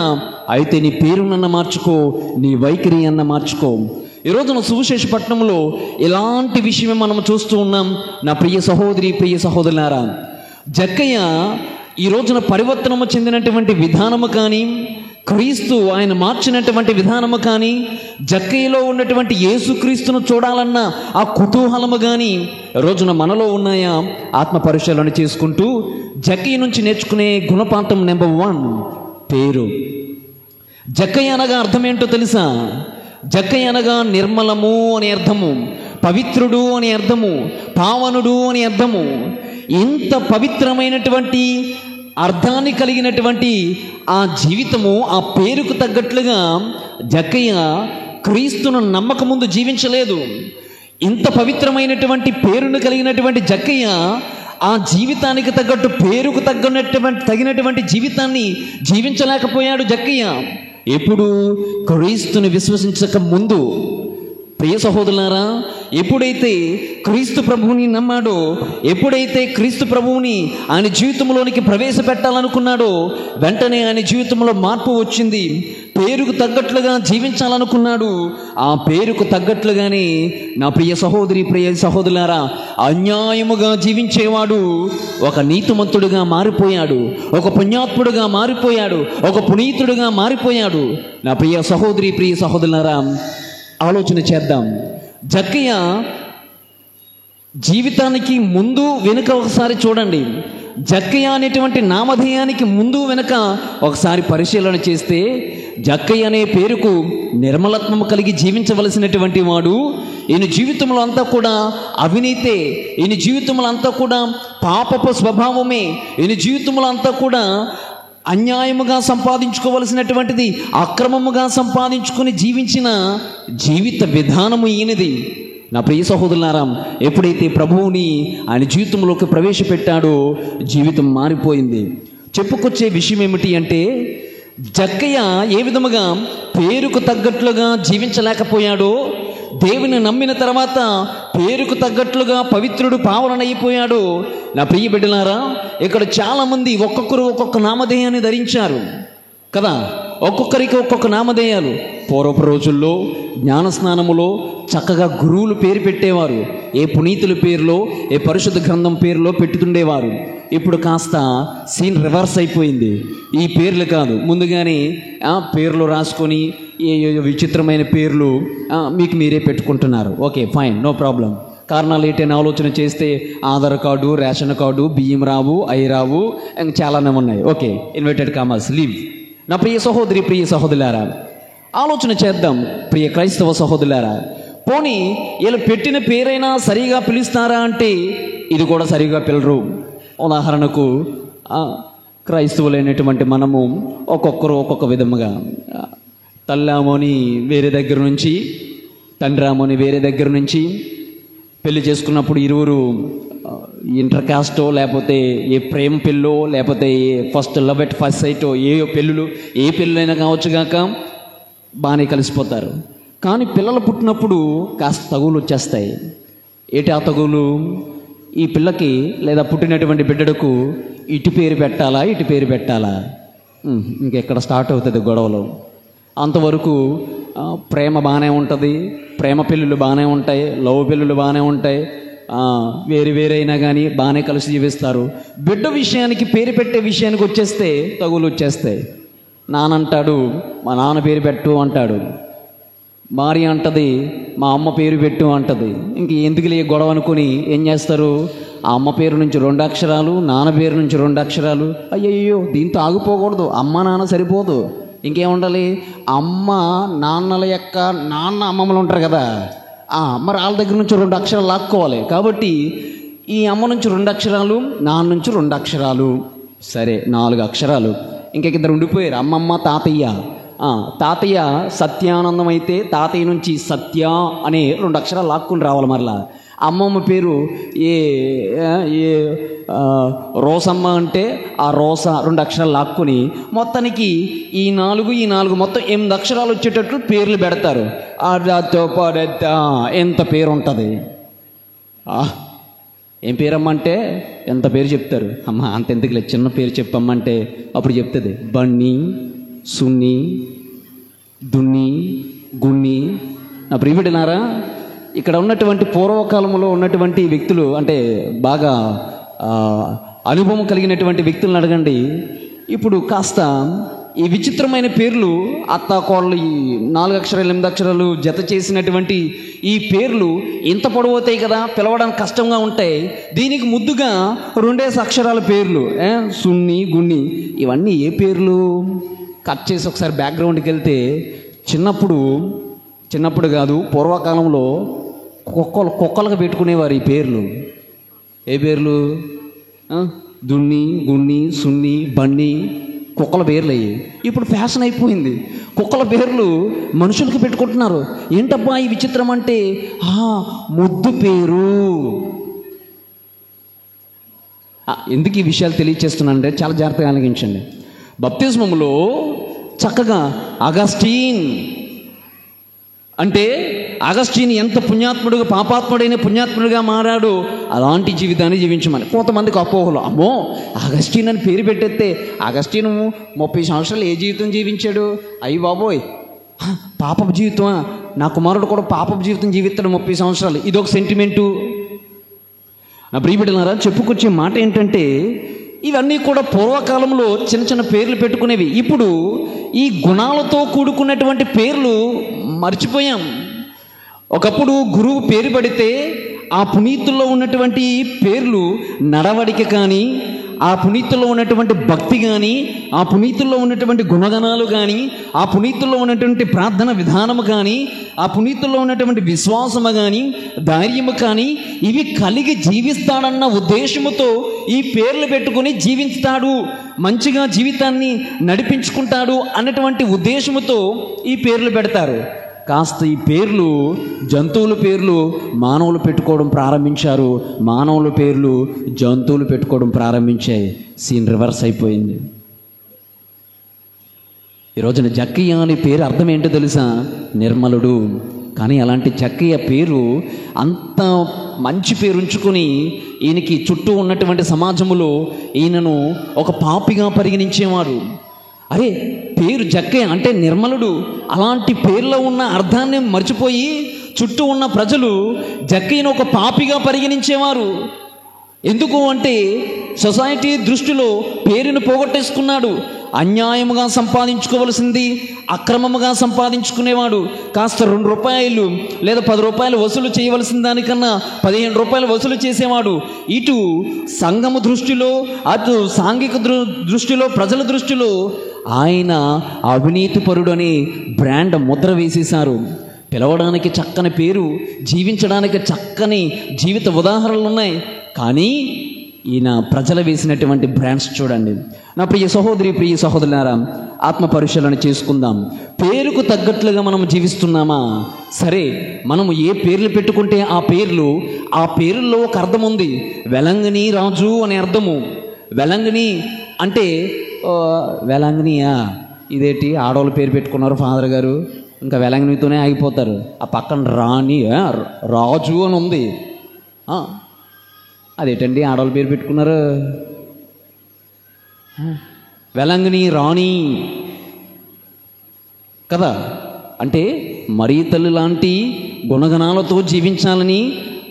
అయితే నీ పేరునన్న మార్చుకో, నీ వైఖరి అన్న మార్చుకో. ఈరోజున సువిశేష పట్టణంలో ఇలాంటి విషయమే మనం చూస్తూ ఉన్నాం. నా ప్రియ సహోదరి, ప్రియ సహోదరులారా, జక్కయ్య ఈ రోజున పరివర్తనము చెందినటువంటి విధానము కానీ, క్రీస్తు ఆయన మార్చినటువంటి విధానము కానీ, జక్కయ్యలో ఉన్నటువంటి యేసుక్రీస్తును చూడాలన్న ఆ కుతూహలము కానీ రోజున మనలో ఉన్నాయా? ఆత్మ పరిశీలన చేసుకుంటూ జక్కయ్య నుంచి నేర్చుకునే గుణపాఠం నెంబర్ 1, పేరు. జక్కయ్య అనగా అర్థం ఏంటో తెలుసా? జక్కయ్య అనగా నిర్మలము అని అర్థము, పవిత్రుడు అని అర్థము, పావనుడు అని అర్థము. ఇంత పవిత్రమైనటువంటి అర్థాన్ని కలిగినటువంటి ఆ జీవితము, ఆ పేరుకు తగ్గట్లుగా జక్కయ్య క్రీస్తును నమ్మక ముందు జీవించలేదు. ఇంత పవిత్రమైనటువంటి పేరును కలిగినటువంటి జక్కయ్య ఆ జీవితానికి తగ్గట్టు, పేరుకు తగినటువంటి జీవితాన్ని జీవించలేకపోయాడు జక్కయ్య. ఎప్పుడు? క్రీస్తుని విశ్వసించక ముందు. ప్రియ సహోదరులారా, ఎప్పుడైతే క్రీస్తు ప్రభువుని నమ్మాడో, ఎప్పుడైతే క్రీస్తు ప్రభువుని ఆయన జీవితంలోనికి ప్రవేశపెట్టాలనుకున్నాడో వెంటనే ఆయన జీవితంలో మార్పు వచ్చింది. పేరుకు తగ్గట్లుగా జీవించాలనుకున్నాడు. ఆ పేరుకు తగ్గట్లుగానే నా ప్రియ సహోదరి, ప్రియ సహోదరులారా, అన్యాయముగా జీవించేవాడు ఒక నీతిమంతుడుగా మారిపోయాడు, ఒక పుణ్యాత్ముడుగా మారిపోయాడు, ఒక పునీతుడుగా మారిపోయాడు. నా ప్రియ సహోదరి, ప్రియ సహోదరులారా, ఆలోచన చేద్దాం. జక్కయ్య జీవితానికి ముందు వెనుక ఒకసారి చూడండి. జక్కయ్య అనేటువంటి నామధేయానికి ముందు వెనుక ఒకసారి పరిశీలన చేస్తే జక్కయ్య అనే పేరుకు నిర్మలత్వం కలిగి జీవించవలసినటువంటి వాడు. ఈయన జీవితంలో అంతా కూడా అవినీతే, ఈయన జీవితంలో అంతా కూడా పాపపు స్వభావమే, ఈయన జీవితంలో అంతా కూడా అన్యాయముగా సంపాదించుకోవలసినటువంటిది, అక్రమముగా సంపాదించుకొని జీవించిన జీవిత విధానము ఈయనది. నా ప్రియ సహోదరులారా, ఎప్పుడైతే ప్రభువుని ఆయన జీవితంలోకి ప్రవేశపెట్టాడో జీవితం మారిపోయింది. చెప్పుకొచ్చే విషయం ఏమిటి అంటే, జక్కయ్య ఏ విధముగా పేరుకు తగ్గట్లుగా జీవించలేకపోయాడో, దేవుని నమ్మిన తర్వాత పేరుకు తగ్గట్లుగా పవిత్రుడు పావనైపోయాడు. నా ప్రియ బిడ్డలారా, ఇక్కడ చాలామంది ఒక్కొక్కరు ఒక్కొక్క నామధేయాన్ని ధరించారు కదా, ఒక్కొక్కరికి ఒక్కొక్క నామధేయాలు. పూర్వపు రోజుల్లో జ్ఞానస్నానములో చక్కగా గురువులు పేరు పెట్టేవారు. ఏ పునీతుల పేరులో, ఏ పరిశుద్ధ గ్రంథం పేరులో పెట్టుతుండేవారు. ఇప్పుడు కాస్త సీన్ రివర్స్ అయిపోయింది. ఈ పేర్లు కాదు, ముందుగానే పేర్లు రాసుకొని ఏ విచిత్రమైన పేర్లు మీకు మీరే పెట్టుకుంటున్నారు. Okay, fine, no problem. కారణాలు ఏంటని ఆలోచన చేస్తే ఆధార్ కార్డు, రేషన్ కార్డు, బియ్యం రావు, అయి రావు, ఇంకా చాలానే ఉన్నాయి. Okay, inverted commas, leave. నా ప్రియ సహోదరి, ప్రియ సహోదరులారా, ఆలోచన చేద్దాం. ప్రియ క్రైస్తవ సహోదరులారా, పోనీ వీళ్ళు పెట్టిన పేరైనా సరిగా పిలుస్తారా అంటే ఇది కూడా సరిగా పిలరు. ఉదాహరణకు క్రైస్తవులైనటువంటి మనము ఒక్కొక్కరు ఒక్కొక్క విధముగా, తల్లామోని వేరే దగ్గర నుంచి, తండ్రామోని వేరే దగ్గర నుంచి పెళ్లి చేసుకున్నప్పుడు ఇరువురు ఇంటర్ కాస్టో, లేకపోతే ఏ ప్రేమ పెళ్ళో, లేకపోతే ఫస్ట్ లవ్ ఎట్ ఫస్ట్ సైటో, ఏ పెళ్ళైనా కావచ్చు కాక బాగానే కలిసిపోతారు. కానీ పిల్లలు పుట్టినప్పుడు కాస్త తగులు వచ్చేస్తాయి. ఏటి ఆ తగులు? ఈ పిల్లకి లేదా పుట్టినటువంటి బిడ్డకు ఇటు పేరు పెట్టాలా, ఇటు పేరు పెట్టాలా, ఇంకెక్కడ స్టార్ట్ అవుతుంది గొడవలు. అంతవరకు ప్రేమ బాగానే ఉంటుంది, ప్రేమ పెళ్ళిళ్ళు బాగానే ఉంటాయి, లవ్ పెళ్ళిళ్ళు బాగానే ఉంటాయి, వేరే అయినా కానీ బాగానే కలిసి జీవిస్తారు. బిడ్డ విషయానికి, పేరు పెట్టే విషయానికి వచ్చేస్తే తగులు వచ్చేస్తాయి. నానంటాడు మా నాన్న పేరు పెట్టు అంటాడు, భార్య అంటది మా అమ్మ పేరు పెట్టు అంటది. ఇంక ఎందుకు లే గొడవ అనుకుని ఏం చేస్తారు, ఆ అమ్మ పేరు నుంచి 2 అక్షరాలు, నాన్న పేరు నుంచి 2 అక్షరాలు. అయ్యయ్యో, దీంతో ఆగిపోకూడదు, అమ్మ నాన్న సరిపోదు, ఇంకేముండాలి, అమ్మ నాన్నల యొక్క నాన్న అమ్మమ్మలు ఉంటారు కదా, మరి వాళ్ళ దగ్గర నుంచి 2 అక్షరాలు లాక్కోవాలి. కాబట్టి ఈ అమ్మ నుంచి 2 అక్షరాలు, నాన్న నుంచి 2 అక్షరాలు, సరే 4 అక్షరాలు. ఇంకెక్కడిద్దరు ఉండిపోయారు, అమ్మమ్మ, తాతయ్య. తాతయ్య సత్యానందం అయితే తాతయ్య నుంచి సత్య అనే 2 అక్షరాలు లాక్కుని రావాలి. మరలా అమ్మమ్మ పేరు రోసమ్మ అంటే ఆ రోస 2 అక్షరాలు లాక్కుని మొత్తానికి ఈ 4 మొత్తం 8 అక్షరాలు వచ్చేటట్లు పేర్లు పెడతారు. ఎంత పేరు ఉంటుంది. ఏం పేరమ్మ అంటే ఎంత పేరు చెప్తారు. అమ్మ అంత ఎందుకులే, చిన్న పేరు చెప్పమ్మంటే అప్పుడు చెప్తుంది బన్నీ, సున్ని, దున్ని, గున్ని. నా ప్రియబిడ్డలారా, ఇక్కడ ఉన్నటువంటి పూర్వకాలంలో ఉన్నటువంటి వ్యక్తులు, అంటే బాగా అనుభవం కలిగినటువంటి వ్యక్తులను అడగండి. ఇప్పుడు కాస్త ఈ విచిత్రమైన పేర్లు, అత్త కోళ్ళు, ఈ 4 అక్షరాలు 8 అక్షరాలు జత చేసినటువంటి ఈ పేర్లు ఇంత పొడవుతాయి కదా, పిలవడానికి కష్టంగా ఉంటాయి. దీనికి ముద్దుగా 2 అక్షరాల పేర్లు, సున్ని, గున్ని. ఇవన్నీ ఏ పేర్లు? కట్ చేసి ఒకసారి బ్యాక్గ్రౌండ్కి వెళ్తే చిన్నప్పుడు కాదు, పూర్వకాలంలో కుక్కలకు పెట్టుకునేవారు ఈ పేర్లు. ఏ పేర్లు? దున్ని, గున్ని, సున్ని, బన్ని, కుక్కల పేర్లు అయ్యి. ఇప్పుడు ఫ్యాషన్ అయిపోయింది, కుక్కల పేర్లు మనుషులకి పెట్టుకుంటున్నారు. ఏంటబ్బా ఈ విచిత్రం అంటే, ముద్దు పేరు. ఎందుకు ఈ విషయాలు తెలియచేస్తున్నానంటే చాలా జాగ్రత్తగా ఆలోచించండి. బప్తిస్మములో చక్కగా అగస్టీన్ అంటే, అగస్టీన్ ఎంత పుణ్యాత్ముడుగా, పాపాత్ముడైన పుణ్యాత్ముడిగా మారాడు, అలాంటి జీవితాన్ని జీవించమని. కొంతమందికి అపోహలు, అమ్మో అగస్టీన్ అని పేరు పెట్టేస్తే అగస్టీన్ 30 సంవత్సరాలు ఏ జీవితం జీవించాడు, అయ్యి బాబోయ్ పాపపు జీవితమా, నా కుమారుడు కూడా పాపపు జీవితం జీవిస్తాడు 30 సంవత్సరాలు. ఇదొక సెంటిమెంటు. నా ప్రియబిడ్డలారా, చెప్పుకొచ్చే మాట ఏంటంటే, ఇవన్నీ కూడా పూర్వకాలంలో చిన్న పేర్లు పెట్టుకునేవి. ఇప్పుడు ఈ గుణాలతో కూడుకున్నటువంటి పేర్లు మర్చిపోయాం. ఒకప్పుడు గురువు పేరు పడితే ఆ పునీతుల్లో ఉన్నటువంటి పేర్లు నడవడిక కానీ, ఆ పునీతుల్లో ఉన్నటువంటి భక్తి కానీ, ఆ పునీతుల్లో ఉన్నటువంటి గుణగణాలు కానీ, ఆ పునీతుల్లో ఉన్నటువంటి ప్రార్థన విధానము కానీ, ఆ పునీతుల్లో ఉన్నటువంటి విశ్వాసము కానీ, ధైర్యము కానీ, ఇవి కలిగి జీవిస్తాడన్న ఉద్దేశముతో ఈ పేర్లు పెట్టుకుని జీవిస్తాడు, మంచిగా జీవితాన్ని నడిపించుకుంటాడు అన్నటువంటి ఉద్దేశముతో ఈ పేర్లు పెడతారు. కాస్త ఈ పేర్లు, జంతువుల పేర్లు మానవులు పెట్టుకోవడం ప్రారంభించారు, మానవుల పేర్లు జంతువులు పెట్టుకోవడం ప్రారంభించాయి. సీన్ రివర్స్ అయిపోయింది. ఈరోజున జక్కయ్య అనే పేరు అర్థం ఏంటో తెలుసా? నిర్మలుడు. కానీ అలాంటి జక్కయ్య పేరు అంత మంచి పేరు ఉంచుకొని ఈయనకి చుట్టూ ఉన్నటువంటి సమాజంలో ఈయనను ఒక పాపిగా పరిగణించేవారు. అరే పేరు జక్కయ్య అంటే నిర్మలుడు, అలాంటి పేర్లో ఉన్న అర్థాన్ని మర్చిపోయి చుట్టూ ఉన్న ప్రజలు జక్కయ్యను ఒక పాపిగా పరిగణించేవారు. ఎందుకు అంటే సొసైటీ దృష్టిలో పేరును పోగొట్టేసుకున్నాడు. అన్యాయముగా సంపాదించుకోవలసింది అక్రమముగా సంపాదించుకునేవాడు కాస్త 2 రూపాయలు లేదా 10 రూపాయలు వసూలు చేయవలసిన దానికన్నా 15 రూపాయలు వసూలు చేసేవాడు. ఇటు సంఘము దృష్టిలో, అటు సాంఘిక దృష్టిలో, ప్రజల దృష్టిలో ఆయన అవినీతిపరుడు అని బ్రాండ్ ముద్ర వేసేశారు. పిలవడానికి చక్కని పేరు, జీవించడానికి చక్కని జీవిత ఉదాహరణలు ఉన్నాయి. కానీ ఈయన ప్రజలు వేసినటువంటి బ్రాండ్స్ చూడండి. నా ప్రియ సహోదరి, ప్రియ సహోదరులారా, ఆత్మ పరిశీలన చేసుకుందాం. పేరుకు తగ్గట్లుగా మనం జీవిస్తున్నామా? సరే, మనము ఏ పేర్లు పెట్టుకుంటే ఆ పేర్లలో ఒక అర్థం ఉంది. వెలంగిని రాజు అనే అర్థము. వెలంగిని అంటే వెలంగినియా, ఇదేంటి ఆడవాళ్ళ పేరు పెట్టుకున్నారు ఫాదర్ గారు, ఇంకా వెలంగినితోనే ఆగిపోతారు. ఆ పక్కన రాణి, రాజు అని ఉంది. అదేంటండి ఆడవాళ్ళ పేరు పెట్టుకున్నారు? వెలంగిని రాణి కదా. అంటే మరీ తల్లి లాంటి గుణగణాలతో జీవించాలని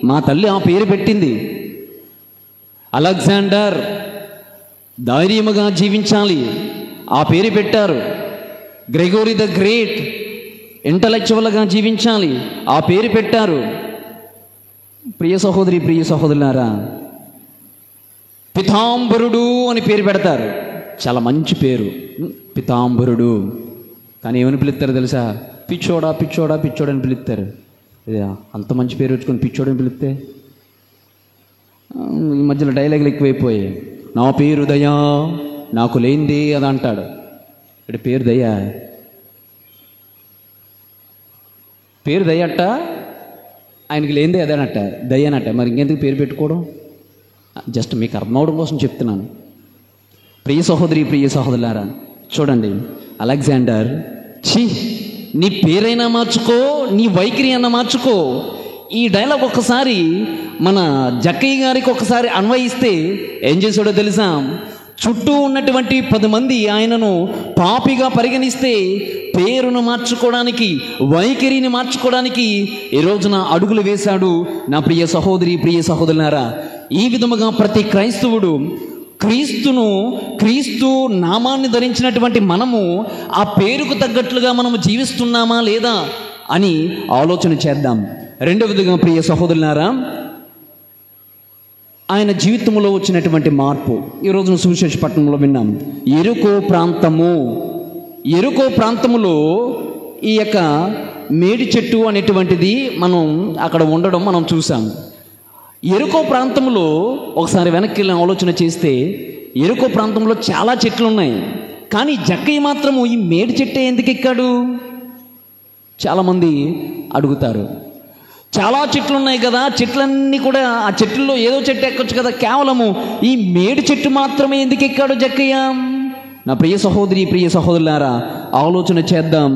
మా తల్లి ఆ పేరు పెట్టింది. అలెగ్జాండర్, ధైర్యముగా జీవించాలి, ఆ పేరు పెట్టారు. గ్రెగోరీ ద గ్రేట్, ఇంటలెక్చువల్గా జీవించాలి, ఆ పేరు పెట్టారు. ప్రియ సహోదరి, ప్రియ సహోదరులారా, పితాంబరుడు అని పేరు పెడతారు. చాలా మంచి పేరు, పితాంబరుడు. కానీ ఏమని పిలుస్తారు తెలుసా? పిచ్చోడా పిచ్చోడా పిచ్చోడు అని పిలుస్తారు. అంత మంచి పేరు వచ్చుకొని పిచ్చోడని పిలిస్తే ఈ మధ్యలో డైలాగులు ఎక్కువైపోయాయి. నా పేరు దయా, నాకు లేనిది అది అంటాడు. ఇక్కడ పేరు దయ్యా, పేరు దయ్యట, ఆయనకి లేనిదే అదేనట్ట, దయ్యనట్ట. మరి ఇంకెందుకు పేరు పెట్టుకోవడం? జస్ట్ మీకు అర్థం అవడం కోసం చెప్తున్నాను. ప్రియ సహోదరి, ప్రియ సహోదరులారా, చూడండి, అలెగ్జాండర్, నీ పేరైనా మార్చుకో, నీ వైఖరి అయినా మార్చుకో. ఈ డైలాగ్ ఒక్కసారి మన జక్కయ్య గారికి ఒకసారి అన్వయిస్తే ఏం చేశాడో తెలుసా? చుట్టూ ఉన్నటువంటి 10 మంది ఆయనను పాపిగా పరిగణిస్తే పేరును మార్చుకోవడానికి, వైఖరిని మార్చుకోవడానికి ఈ రోజున అడుగులు వేశాడు. నా ప్రియ సహోదరి, ప్రియ సహోదరులారా, ఈ విధముగా ప్రతి క్రైస్తవుడు క్రీస్తు నామాన్ని ధరించినటువంటి మనము ఆ పేరుకు తగ్గట్లుగా మనము జీవిస్తున్నామా లేదా అని ఆలోచన చేద్దాం. రెండవదిగా ప్రియ సహోదరులారా, ఆయన జీవితంలో వచ్చినటువంటి మార్పు ఈ రోజున సువిశేష పట్టణంలో విన్నాం. ఎరుకో ప్రాంతములో ఈ యొక్క మేడి చెట్టు అనేటువంటిది మనం అక్కడ ఉండడం మనం చూసాం. ఎరుకో ప్రాంతంలో ఒకసారి వెనక్కి వెళ్ళి ఆలోచన చేస్తే ఎరుకో ప్రాంతంలో చాలా చెట్లు ఉన్నాయి. కానీ జక్కయ్య మాత్రము ఈ మేడి చెట్టే ఎందుకు ఎక్కాడు? చాలామంది అడుగుతారు. చాలా చెట్లు ఉన్నాయి కదా, చెట్లన్నీ కూడా, ఆ చెట్లలో ఏదో చెట్టు ఎక్కొచ్చు కదా, కేవలము ఈ మేడి చెట్టు మాత్రమే ఎందుకు ఎక్కాడు జక్కయ్య? నా ప్రియ సహోదరి, ప్రియ సహోదరులారా, ఆలోచన చేద్దాం.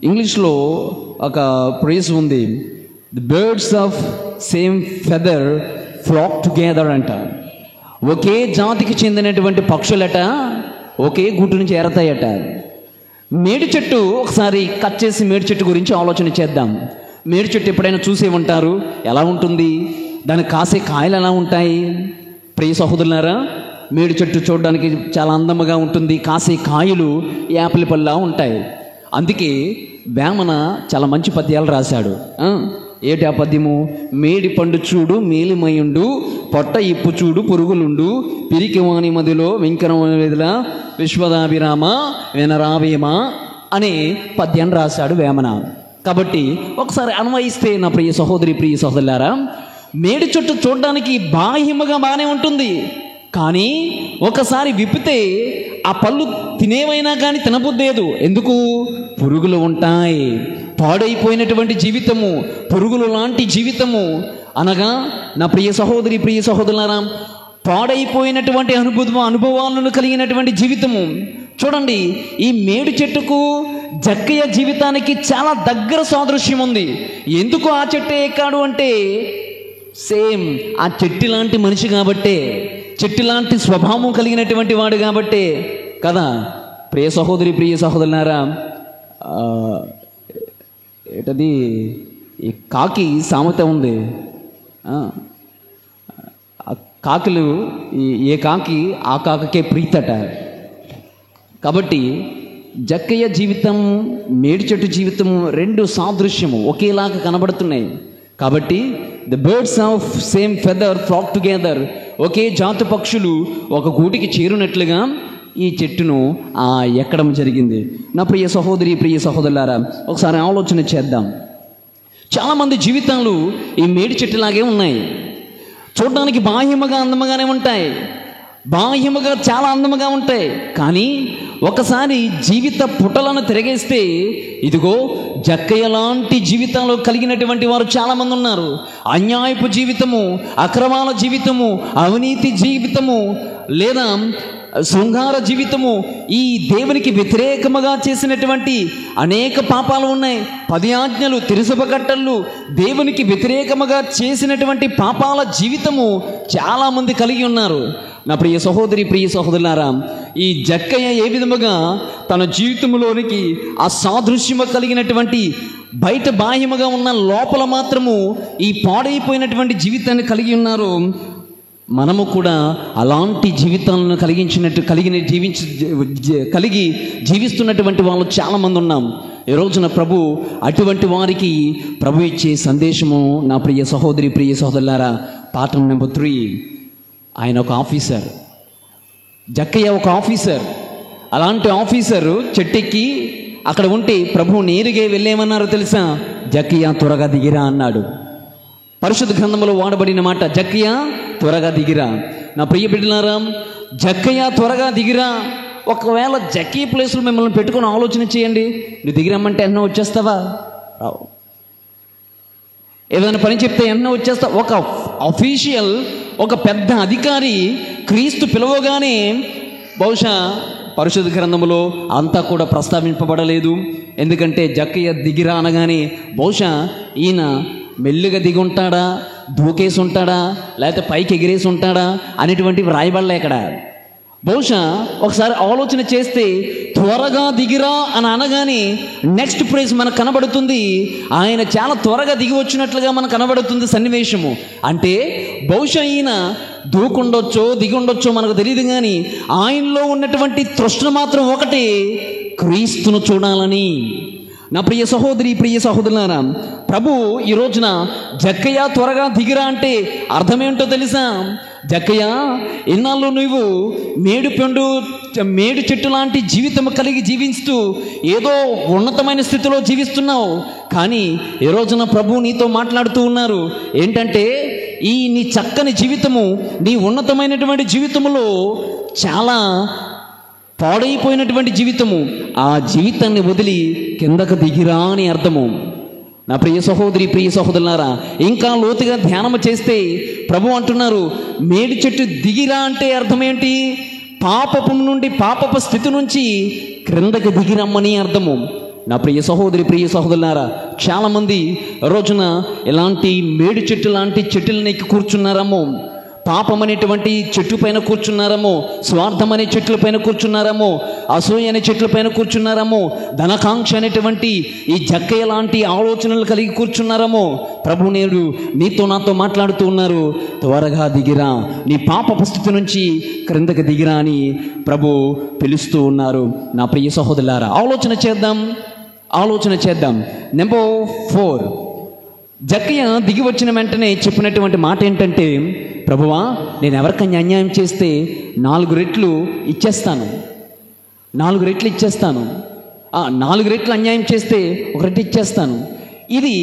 ఇంగ్లీష్లో ఒక ఫ్రేజ్ ఉంది, the birds of same feather flock together అంట. ఒకే జాతికి చెందినటువంటి పక్షులట ఒకే గూటు నుంచి ఏరతాయట. మేడి చెట్టు, ఒకసారి కట్ చేసి మేడి చెట్టు గురించి ఆలోచన చేద్దాం. మేడి చెట్టు ఎప్పుడైనా చూసే ఉంటారు, ఎలా ఉంటుంది, దానికి కాసే కాయలు ఎలా ఉంటాయి? ప్రియ సహోదరులారా, మేడి చెట్టు చూడడానికి చాలా అందముగా ఉంటుంది, కాసే కాయలు యాపిల్ పళ్ళలా ఉంటాయి. అందుకే వేమన చాలా మంచి పద్యాలు రాశాడు. ఏటి ఆ పద్యము? మేడి పండు చూడు మేలిమయుండు, పొట్ట ఇప్పు చూడు పురుగులుండు, పిరికివాణి మదిలో వెంకరమదిలా విశ్వదాభిరామ వినరావేమా అనే పద్యాన్ని రాశాడు వేమన. కాబట్టి ఒకసారి అన్వయిస్తే నా ప్రియ సహోదరి, ప్రియ సహోదరులారా, మేడి చెట్టు చూడడానికి బాహ్యముగా బాగానే ఉంటుంది, కానీ ఒకసారి విప్పితే ఆ పళ్ళు తినేవైనా కానీ తినబుద్దేదు. ఎందుకు? పురుగులు ఉంటాయి. పాడైపోయినటువంటి జీవితము, పురుగులు లాంటి జీవితము అనగా నా ప్రియ సహోదరి, ప్రియ సహోదరులారా, పాడైపోయినటువంటి అనుభవాలను కలిగినటువంటి జీవితము. చూడండి, ఈ మేడి చెట్టుకు జక్కయ్య జీవితానికి చాలా దగ్గర సాదృశ్యం ఉంది. ఎందుకు ఆ చెట్టు ఎక్కాడు అంటే, సేమ్ ఆ చెట్టు లాంటి మనిషి కాబట్టే, చెట్టు లాంటి స్వభావం కలిగినటువంటి వాడు కాబట్టే కదా. ప్రియ సహోదరి, ప్రియ సహోదరులారా, ఏటది ఈ కాకి సామెత ఉంది. కాకులు ఏ కాకి ఆ కాకకే ప్రీతట. కాబట్టి జక్కయ్య జీవితం, మేడి చెట్టు జీవితము రెండు సాదృశ్యము ఒకేలాగా కనబడుతున్నాయి. కాబట్టి the birds of same feather flock together, ఒకే జాతి పక్షులు ఒక గూటికి చేరునట్లుగా ఈ చెట్టును ఎక్కడం జరిగింది. నా ప్రియ సహోదరి, ప్రియ సహోదరులారా, ఒకసారి ఆలోచన చేద్దాం. చాలామంది జీవితాలు ఈ మేడి చెట్టులాగే ఉన్నాయి. చూడడానికి బాహ్యముగా అందముగానే ఉంటాయి, బాహ్యముగా చాలా అందముగా ఉంటాయి. కానీ ఒకసారి జీవిత పుటలను తిరగేస్తే ఇదిగో జక్కయ్య లాంటి జీవితాలు కలిగినటువంటి వారు చాలామంది ఉన్నారు. అన్యాయపు జీవితము, అక్రమాల జీవితము, అవినీతి జీవితము, లేదా శృంగార జీవితము, ఈ దేవునికి వ్యతిరేకముగా చేసినటువంటి అనేక పాపాలు ఉన్నాయి. 10 ఆజ్ఞలు, తిరుసపకట్టలు, దేవునికి వ్యతిరేకముగా చేసినటువంటి పాపాల జీవితము చాలామంది కలిగి ఉన్నారు. నా ప్రియ సహోదరి, ప్రియ సహోదరులారా, ఈ జక్కయ్య ఏ విధముగా తన జీవితంలోనికి ఆ సాదృశ్యము కలిగినటువంటి బయట బాహ్యముగా ఉన్న లోపల మాత్రము ఈ పాడైపోయినటువంటి జీవితాన్ని కలిగి ఉన్నారు. మనము కూడా అలాంటి జీవితాలను కలిగి జీవిస్తున్నటువంటి వాళ్ళు చాలామంది ఉన్నాం. ఈ రోజున ప్రభు అటువంటి వారికి ప్రభు ఇచ్చే సందేశము, నా ప్రియ సహోదరి, ప్రియ సహోదరులారా, పాఠం నెంబర్ 3. ఆయన ఒక ఆఫీసర్, జక్కయ్య ఒక ఆఫీసర్. అలాంటి ఆఫీసర్ చెట్టెక్కి అక్కడ ఉంటే ప్రభు నేరుగా వెళ్ళేమన్నారో తెలుసా? జక్కయ్య త్వరగా దిగిరా అన్నాడు. పరిశుద్ధ గ్రంథంలో వాడబడిన మాట, జక్కయ్య త్వరగా దిగిరా. నా ప్రియ బిడ్డలారా, జక్కయ్య త్వరగా దిగిరా. ఒకవేళ జక్కయ్య ప్లేస్లో మిమ్మల్ని పెట్టుకొని ఆలోచన చేయండి. నువ్వు దిగిరమ్మంటే ఎన్నో వచ్చేస్తావా? రావు. ఏదైనా పని చెప్తే ఎన్నో వచ్చేస్తావు. ఒక అఫీషియల్, ఒక పెద్ద అధికారి క్రీస్తు పిలవగానే బహుశా పరిశుద్ధ గ్రంథములో అంతా కూడా ప్రస్తావింపబడలేదు. ఎందుకంటే జక్కయ్య దిగిరా అనగానే బహుశా ఈయన మెల్లిగా దిగి ఉంటాడా, దూకేసి ఉంటాడా, లేకపోతే పైకి ఎగిరేసి ఉంటాడా అనేటువంటివి రాయబడలే ఇక్కడ. బహుశా ఒకసారి ఆలోచన చేస్తే త్వరగా దిగిరా అని అనగానే నెక్స్ట్ ప్రైజ్ మనకు కనబడుతుంది. ఆయన చాలా త్వరగా దిగి వచ్చినట్లుగా మనకు కనబడుతుంది సన్నివేశము. అంటే బహుశా ఈయన దూకుండొచ్చో దిగి ఉండొచ్చో మనకు తెలియదు, కానీ ఆయనలో ఉన్నటువంటి తృష్ణ మాత్రం ఒకటి, క్రీస్తును చూడాలని. నా ప్రియ సహోదరి, ప్రియ సహోదరులారా, ప్రభు ఈ రోజున జక్కయ్య త్వరగా దిగిరా అంటే అర్థమేంటో తెలుసా? జక్కయ్య, ఇన్నాళ్ళు నువ్వు మేడు చెట్టు లాంటి జీవితం కలిగి జీవిస్తూ ఏదో ఉన్నతమైన స్థితిలో జీవిస్తున్నావు. కానీ ఈ రోజున ప్రభు నీతో మాట్లాడుతూ ఉన్నారు. ఏంటంటే ఈ నీ చక్కని జీవితము, నీ ఉన్నతమైనటువంటి జీవితములో చాలా పాడైపోయినటువంటి జీవితము, ఆ జీవితాన్ని వదిలి కిందకు దిగిరా అని అర్థము. నా ప్రియ సహోదరి, ప్రియ సహోదరులారా, ఇంకా లోతుగా ధ్యానం చేస్తే ప్రభు అంటున్నారు, మేడి చెట్టు దిగిరా అంటే అర్థం ఏంటి? పాపపు నుండి, పాపపు స్థితి నుంచి క్రిందకి దిగిరమ్మని అర్థము. నా ప్రియ సహోదరి, ప్రియ సహోదరులారా, చాలామంది రోజున ఇలాంటి మేడి చెట్టు లాంటి చెట్టులను ఎక్కి కూర్చున్నారమ్మో, పాపం అనేటువంటి చెట్టు పైన కూర్చున్నారమ్మో, స్వార్థం అనే చెట్ల పైన కూర్చున్నారమ్మో, అసూయ అనే చెట్ల పైన కూర్చున్నారమ్మో, ధనకాంక్ష అనేటువంటి ఈ జక్కయ్య లాంటి ఆలోచనలు కలిగి కూర్చున్నారమ్మో. ప్రభు నేడు నీతో నాతో మాట్లాడుతూ ఉన్నారు, త్వరగా దిగిరా, నీ పాపపు స్థితి నుంచి క్రిందకి దిగిరా అని ప్రభు పిలుస్తూ ఉన్నారు. నా ప్రియ సహోదరులారా, ఆలోచన చేద్దాం. నెంబర్ 4, జక్కయ్య దిగి వచ్చిన వెంటనే చెప్పినటువంటి మాట ఏంటంటే, ప్రభువా, నేను ఎవరికైనా అన్యాయం చేస్తే 4 రెట్లు ఇచ్చేస్తాను, 4 రెట్లు ఇచ్చేస్తాను, 4 రెట్లు అన్యాయం చేస్తే 1 రెట్లు ఇచ్చేస్తాను. ఇది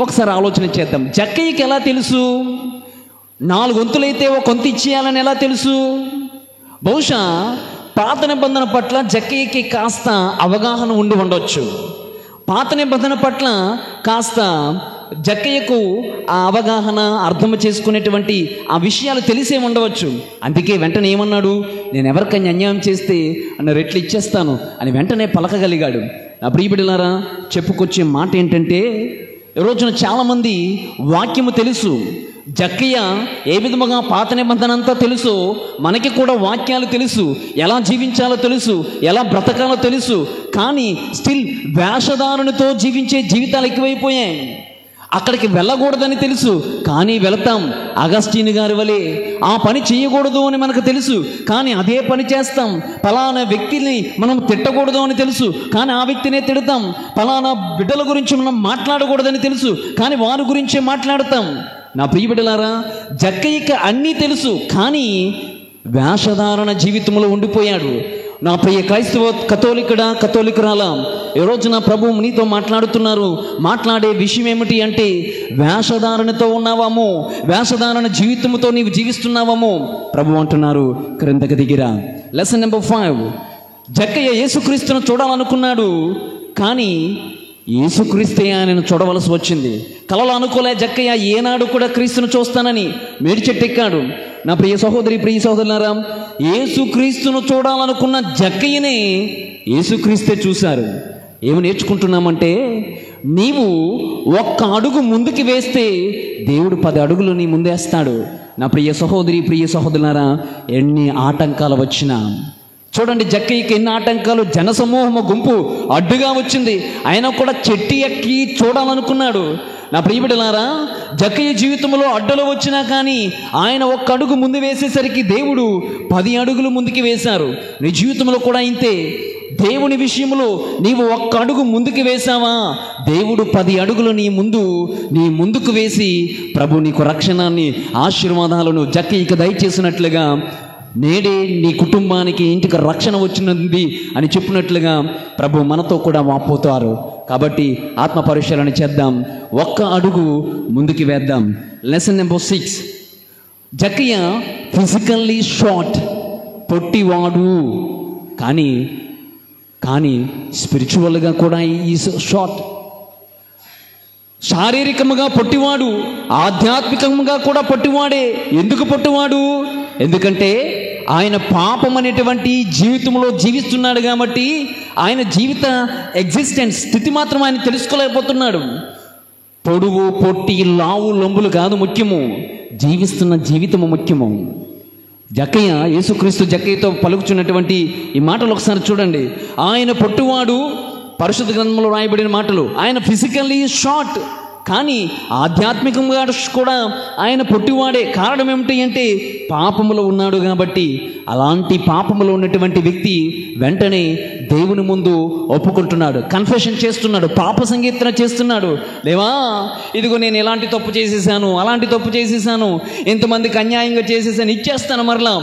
ఒకసారి ఆలోచన చేద్దాం. జక్కయ్యకి ఎలా తెలుసు 4 వంతులైతే 1 వంతు ఇచ్చేయాలని ఎలా తెలుసు? బహుశా పాత నిబంధన పట్ల జక్కయ్యకి కాస్త అవగాహన ఉండి ఉండొచ్చు. పాత నిబంధన పట్ల కాస్త జక్కయ్యకు ఆ అవగాహన, అర్థం చేసుకునేటువంటి ఆ విషయాలు తెలిసే ఉండవచ్చు. అందుకే వెంటనే ఏమన్నాడు? నేను ఎవరికైనా అన్యాయం చేస్తే 2 రెట్లు ఇచ్చేస్తాను అని వెంటనే పలకగలిగాడు. నా ప్రియబిడ్డలారా, చెప్పుకొచ్చే మాట ఏంటంటే, ఈ రోజున చాలామంది వాక్యము తెలుసు, జక్కయ్య ఏ విధముగా పాత నిబంధన అంతా తెలుసు, మనకి కూడా వాక్యాలు తెలుసు, ఎలా జీవించాలో తెలుసు, ఎలా బ్రతకాలో తెలుసు. కానీ స్టిల్ వేషధారణతో జీవించే జీవితాలు ఎక్కువైపోయాయి. అక్కడికి వెళ్ళకూడదని తెలుసు, కానీ వెళతాం. అగస్టీన్ గారి వలె ఆ పని చేయకూడదు అని మనకు తెలుసు, కానీ అదే పని చేస్తాం. ఫలానా వ్యక్తిని మనం తిట్టకూడదు అని తెలుసు, కానీ ఆ వ్యక్తినే తిడతాం. ఫలానా బిడ్డల గురించి మనం మాట్లాడకూడదని తెలుసు, కానీ వారి గురించే మాట్లాడతాం. నా ప్రియ బిడ్డలారా, జక్కయ్యకి అన్నీ తెలుసు, కానీ వేషధారణ జీవితంలో ఉండిపోయాడు. నా ప్రియ క్రైస్తవ కథోలికురాలా, ఈ రోజున ప్రభు నీతో మాట్లాడుతున్నారు. మాట్లాడే విషయం ఏమిటి అంటే, వేషధారణతో ఉన్నావామో, వేషధారణ జీవితంతో నీవు జీవిస్తున్నావామో ప్రభు అంటున్నారు, క్రిందకి దిగిరా. Lesson number 5. జక్కయ్య యేసుక్రీస్తును చూడాలనుకున్నాడు, కానీ యేసుక్రీస్తే ఆయనను చూడవలసి వచ్చింది. కలలో అనుకోలే జక్కయ్య ఏనాడు కూడా క్రీస్తును చూస్తానని. మేడి చెట్టు ఎక్కాడు. నా ప్రియ సహోదరి, ప్రియ సహోదరులారా, యేసుక్రీస్తును చూడాలనుకున్న జక్కయ్యనే యేసుక్రీస్తే చూశారు. ఏమి నేర్చుకుంటున్నామంటే, నీవు ఒక్క అడుగు ముందుకు వేస్తే దేవుడు 10 అడుగులు నీ ముందేస్తాడు. నా ప్రియ సహోదరి, ప్రియ సహోదరులారా, ఎన్ని ఆటంకాలు వచ్చినా చూడండి, జక్కయ్యకి ఎన్ని ఆటంకాలు, జనసమూహము గుంపు అడ్డుగా వచ్చింది. ఆయన కూడా చెట్టు ఎక్కి చూడాలనుకున్నాడు. నా ప్రియబిడ్డలారా, జక్కయ్య జీవితంలో అడ్డులు వచ్చినా కానీ ఆయన ఒక్క అడుగు ముందు వేసేసరికి దేవుడు 10 అడుగులు ముందుకు వేశారు. నీ జీవితంలో కూడా ఇంతే. దేవుని విషయంలో నీవు ఒక్క అడుగు ముందుకు వేశావా, దేవుడు 10 అడుగులు నీ ముందుకు వేసి ప్రభు నీకు రక్షణాన్ని, ఆశీర్వాదాలను జక్కయ్యకి దయచేసినట్లుగా నేడే నీ కుటుంబానికి, ఇంటికి రక్షణ వచ్చినది అని చెప్పినట్లుగా ప్రభు మనతో కూడా వాపోతారు. కాబట్టి ఆత్మ పరిశీలన చేద్దాం, ఒక్క అడుగు ముందుకు వేద్దాం. Lesson number 6. జక్కయ్య ఫిజికల్లీ షార్ట్, పొట్టివాడు, కానీ స్పిరిచువల్గా కూడా ఈ షార్ట్. శారీరకముగా పొట్టివాడు, ఆధ్యాత్మికంగా కూడా పొట్టివాడే. ఎందుకు పొట్టివాడు? ఎందుకంటే ఆయన పాపం అనేటువంటి జీవితంలో జీవిస్తున్నాడు కాబట్టి ఆయన జీవిత ఎగ్జిస్టెన్స్ స్థితి మాత్రం ఆయన తెలుసుకోలేకపోతున్నాడు. పొడువు, పొట్టి, లావు, లొంబులు కాదు ముఖ్యము, జీవిస్తున్న జీవితము ముఖ్యము. జక్కయ్య, యేసుక్రీస్తు జక్కయ్యతో పలుకుచున్నటువంటి ఈ మాటలు ఒకసారి చూడండి. ఆయన పొట్టివాడు, పరిశుద్ధ గ్రంథంలో రాయబడిన మాటలు. ఆయన ఫిజికల్లీ షార్ట్, కానీ ఆధ్యాత్మికంగా కూడా ఆయన పొట్టివాడే. కారణం ఏమిటి అంటే, పాపములో ఉన్నాడు కాబట్టి. అలాంటి పాపములో ఉన్నటువంటి వ్యక్తి వెంటనే దేవుని ముందు ఒప్పుకుంటున్నాడు, కన్ఫెషన్ చేస్తున్నాడు, పాప సంకీర్తన చేస్తున్నాడు. దేవా, ఇదిగో నేను ఎలాంటి తప్పు చేసేసాను, అలాంటి తప్పు చేసేసాను, ఎంతమందికి అన్యాయంగా చేసేసాను, ఇచ్చేస్తాను మరలా.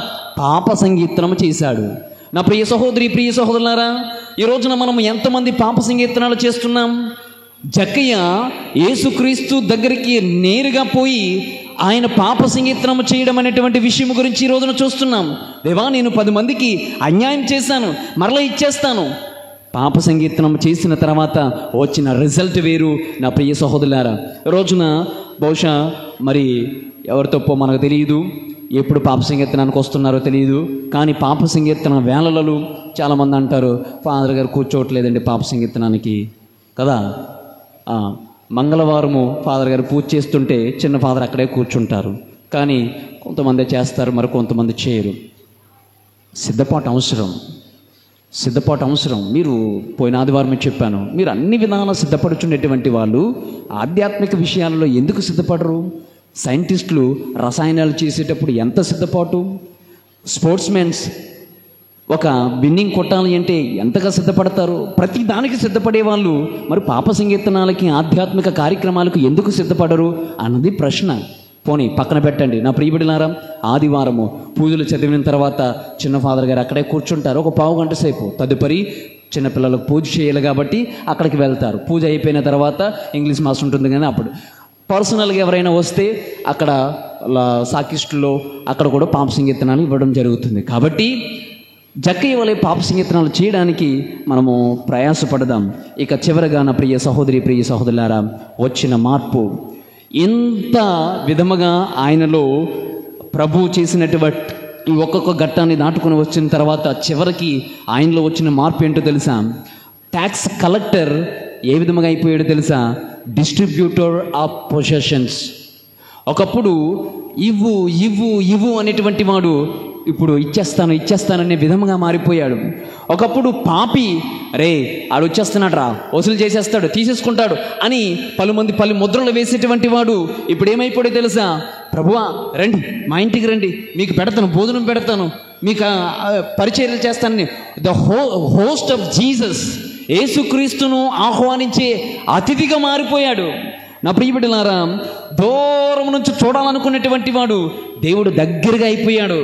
పాప సంకీర్తనం చేశాడు. నా ప్రియ సహోదరి, ప్రియ సహోదరులారా, ఈ రోజున మనం ఎంతమంది పాప సంకీర్తనాలు చేస్తున్నాం? జక్కయ్య యేసుక్రీస్తు దగ్గరికి నేరుగా పోయి ఆయన పాప సంకీర్తనం చేయడం అనేటువంటి విషయం గురించి ఈ రోజున చూస్తున్నాం. దేవా, నేను 10 మందికి అన్యాయం చేశాను, మరలా ఇచ్చేస్తాను. పాప సంకీర్తనం చేసిన తర్వాత వచ్చిన రిజల్ట్ వేరు. నా ప్రియ సహోదరులారా, రోజున బహుశా మరి ఎవరి తప్పో మనకు తెలియదు, ఎప్పుడు పాప సంకీర్తనానికి వస్తున్నారో తెలియదు, కానీ పాప సంకీర్తన వేళలలో చాలామంది అంటారు, ఫాదర్ గారు కూర్చోవట్లేదండి పాప సంకీర్తనానికి కదా. మంగళవారము ఫాదర్ గారు పూజ చేస్తుంటే చిన్న ఫాదర్ అక్కడే కూర్చుంటారు, కానీ కొంతమంది చేస్తారు, మరి కొంతమంది చేయరు. సిద్ధపాటు అవసరం. మీరు పోయిన ఆదివారం చెప్పాను, మీరు అన్ని విధాలా సిద్ధపడుచున్నటువంటి వాళ్ళు ఆధ్యాత్మిక విషయాలలో ఎందుకు సిద్ధపడరు? సైంటిస్టులు రసాయనాలు చేసేటప్పుడు ఎంత సిద్ధపాటు, స్పోర్ట్స్మెన్స్ ఒక విన్నింగ్ కొట్టాలి అంటే ఎంతగా సిద్ధపడతారు. ప్రతి దానికి సిద్ధపడే వాళ్ళు మరి పాప సంకీర్తనాలకి, ఆధ్యాత్మిక కార్యక్రమాలకు ఎందుకు సిద్ధపడరు అన్నది ప్రశ్న. పోనీ పక్కన పెట్టండి. నా ప్రియబిడ్డలారా, ఆదివారము పూజలు చదివిన తర్వాత చిన్న ఫాదర్ గారు అక్కడే కూర్చుంటారు ఒక 15 గంట సేపు. తదుపరి చిన్నపిల్లలకు పూజ చేయాలి కాబట్టి అక్కడికి వెళ్తారు. పూజ అయిపోయిన తర్వాత ఇంగ్లీష్ మాస్ ఉంటుంది, కానీ అప్పుడు పర్సనల్గా ఎవరైనా వస్తే అక్కడ సాకిస్టులో అక్కడ కూడా పాప సంకీర్తనాలు ఇవ్వడం జరుగుతుంది. కాబట్టి జక్కయ్య వలె పాప సంకీర్తనాలు చేయడానికి మనము ప్రయాసపడదాం. ఇక చివరగా నా ప్రియ సహోదరి, ప్రియ సహోదరులారా, వచ్చిన మార్పు ఇంత విధముగా ఆయనలో ప్రభు చేసినటువంటి ఒక్కొక్క ఘట్టాన్ని దాటుకుని వచ్చిన తర్వాత చివరికి ఆయనలో వచ్చిన మార్పు ఏంటో తెలుసా? ట్యాక్స్ కలెక్టర్ ఏ విధముగా అయిపోయాడో తెలుసా? Distributor of possessions. ఒకప్పుడు ఇవ్వు అనేటువంటి వాడు ఇప్పుడు ఇచ్చేస్తాననే విధంగా మారిపోయాడు. ఒకప్పుడు పాపి, రే ఆడు వచ్చేస్తున్నాడు రా, వసూలు చేసేస్తాడు, తీసేసుకుంటాడు అని పలు ముద్రలు వేసేటువంటి వాడు ఇప్పుడు ఏమైపోయాడో తెలుసా? ప్రభువా రండి, మా ఇంటికి రండి, మీకు పెడతాను, భోజనం పెడతాను, మీకు పరిచర్యలు చేస్తానని హోస్ట్ ఆఫ్ జీసస్, యేసుక్రీస్తును ఆహ్వానించే అతిథిగా మారిపోయాడు. నా ప్రియబిడ్డలారా, దూరం నుంచి చూడాలనుకునేటువంటి వాడు దేవుడు దగ్గరగా అయిపోయాడు.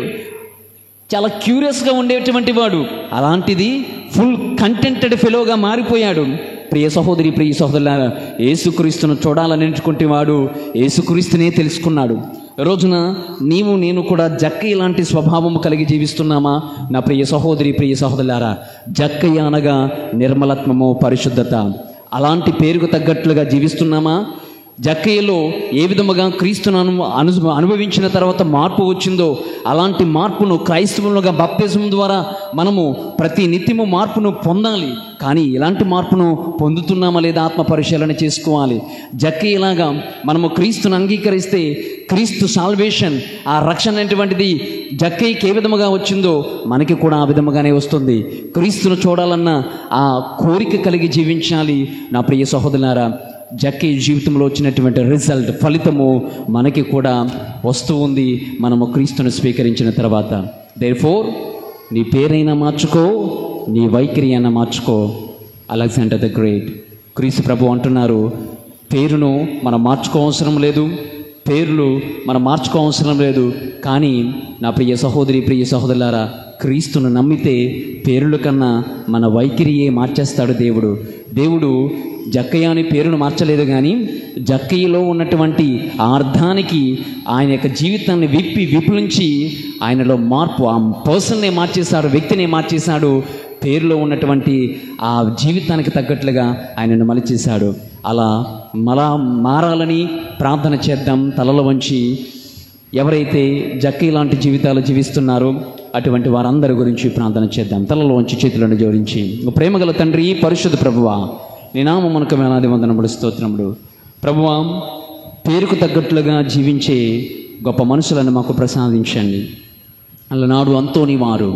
చాలా క్యూరియస్గా ఉండేటువంటి వాడు అలాంటిది ఫుల్ కంటెంటెడ్ ఫెలోగా మారిపోయాడు. ప్రియ సహోదరి, ప్రియ సహోదరులారా, యేసుక్రీస్తును చూడాలనుకుంటే వాడు యేసుక్రీస్తునే తెలుసుకున్నాడు. రోజున నీవు నేను కూడా జక్కయ్య లాంటి స్వభావం కలిగి జీవిస్తున్నామా? నా ప్రియ సహోదరి, ప్రియ సహోదరులారా, జక్కయ్య అనగా నిర్మలత్వము, పరిశుద్ధత. అలాంటి పేరుకు తగ్గట్లుగా జీవిస్తున్నామా? జక్కయ్యలో ఏ విధముగా క్రీస్తును అనుభవించిన తర్వాత మార్పు వచ్చిందో అలాంటి మార్పును క్రైస్తవులుగా బాప్తిజం ద్వారా మనము ప్రతి నిత్యము మార్పును పొందాలి. కానీ ఇలాంటి మార్పును పొందుతున్నామా లేదా ఆత్మ పరిశీలన చేసుకోవాలి. జక్కయ్యలాగా మనము క్రీస్తును అంగీకరిస్తే క్రీస్తు సాల్వేషన్, ఆ రక్షణ అనేటువంటిది జక్కయ్యకి ఏ విధముగా వచ్చిందో మనకి కూడా ఆ విధముగానే వస్తుంది. క్రీస్తును చూడాలన్న ఆ కోరిక కలిగి జీవించాలి. నా ప్రియ సహోదరులారా, జక్కయ్య జీవితంలో వచ్చినటువంటి రిజల్ట్, ఫలితము మనకి కూడా వస్తూ ఉంది మనము క్రీస్తును స్వీకరించిన తర్వాత. దేర్ఫోర్ నీ పేరైనా మార్చుకో, నీ వైఖరి అయినా మార్చుకో. అలెగ్జాండర్ ద గ్రేట్, క్రీస్తు ప్రభు అంటున్నారు, పేరును మనం మార్చుకోవసరం లేదు, పేర్లు మనం మార్చుకోవసరం లేదు. కానీ నా ప్రియ సహోదరి, ప్రియ సహోదరులారా, క్రీస్తును నమ్మితే పేరుల కన్నా మన వైఖరియే మార్చేస్తాడు దేవుడు. దేవుడు జక్కయ్య అని పేరును మార్చలేదు, కానీ జక్కయ్యలో ఉన్నటువంటి ఆ అర్థానికి ఆయన యొక్క జీవితాన్ని విపులించి ఆయనలో మార్పు, ఆ పర్సన్నే మార్చేశాడు, వ్యక్తిని మార్చేశాడు. పేరులో ఉన్నటువంటి ఆ జీవితానికి తగ్గట్లుగా ఆయనను మలిచేశాడు. అలా మారాలని ప్రార్థన చేద్దాం. తలలో వంచి ఎవరైతే జక్కయ్య లాంటి జీవితాలు జీవిస్తున్నారో అటువంటి వారందరి గురించి ప్రార్థన చేద్దాం. తలలో వంచి చేతులను జోడించి, ప్రేమగల తండ్రి, పరిశుద్ధ ప్రభువా, నీ నామమునకు వేలాది వందనములు, స్తోత్రములు. ప్రభువా, పేరుకు తగ్గట్లుగా జీవించే గొప్ప మనుషులను మాకు ప్రసాదించండి. అలనాడు అంతోని వారు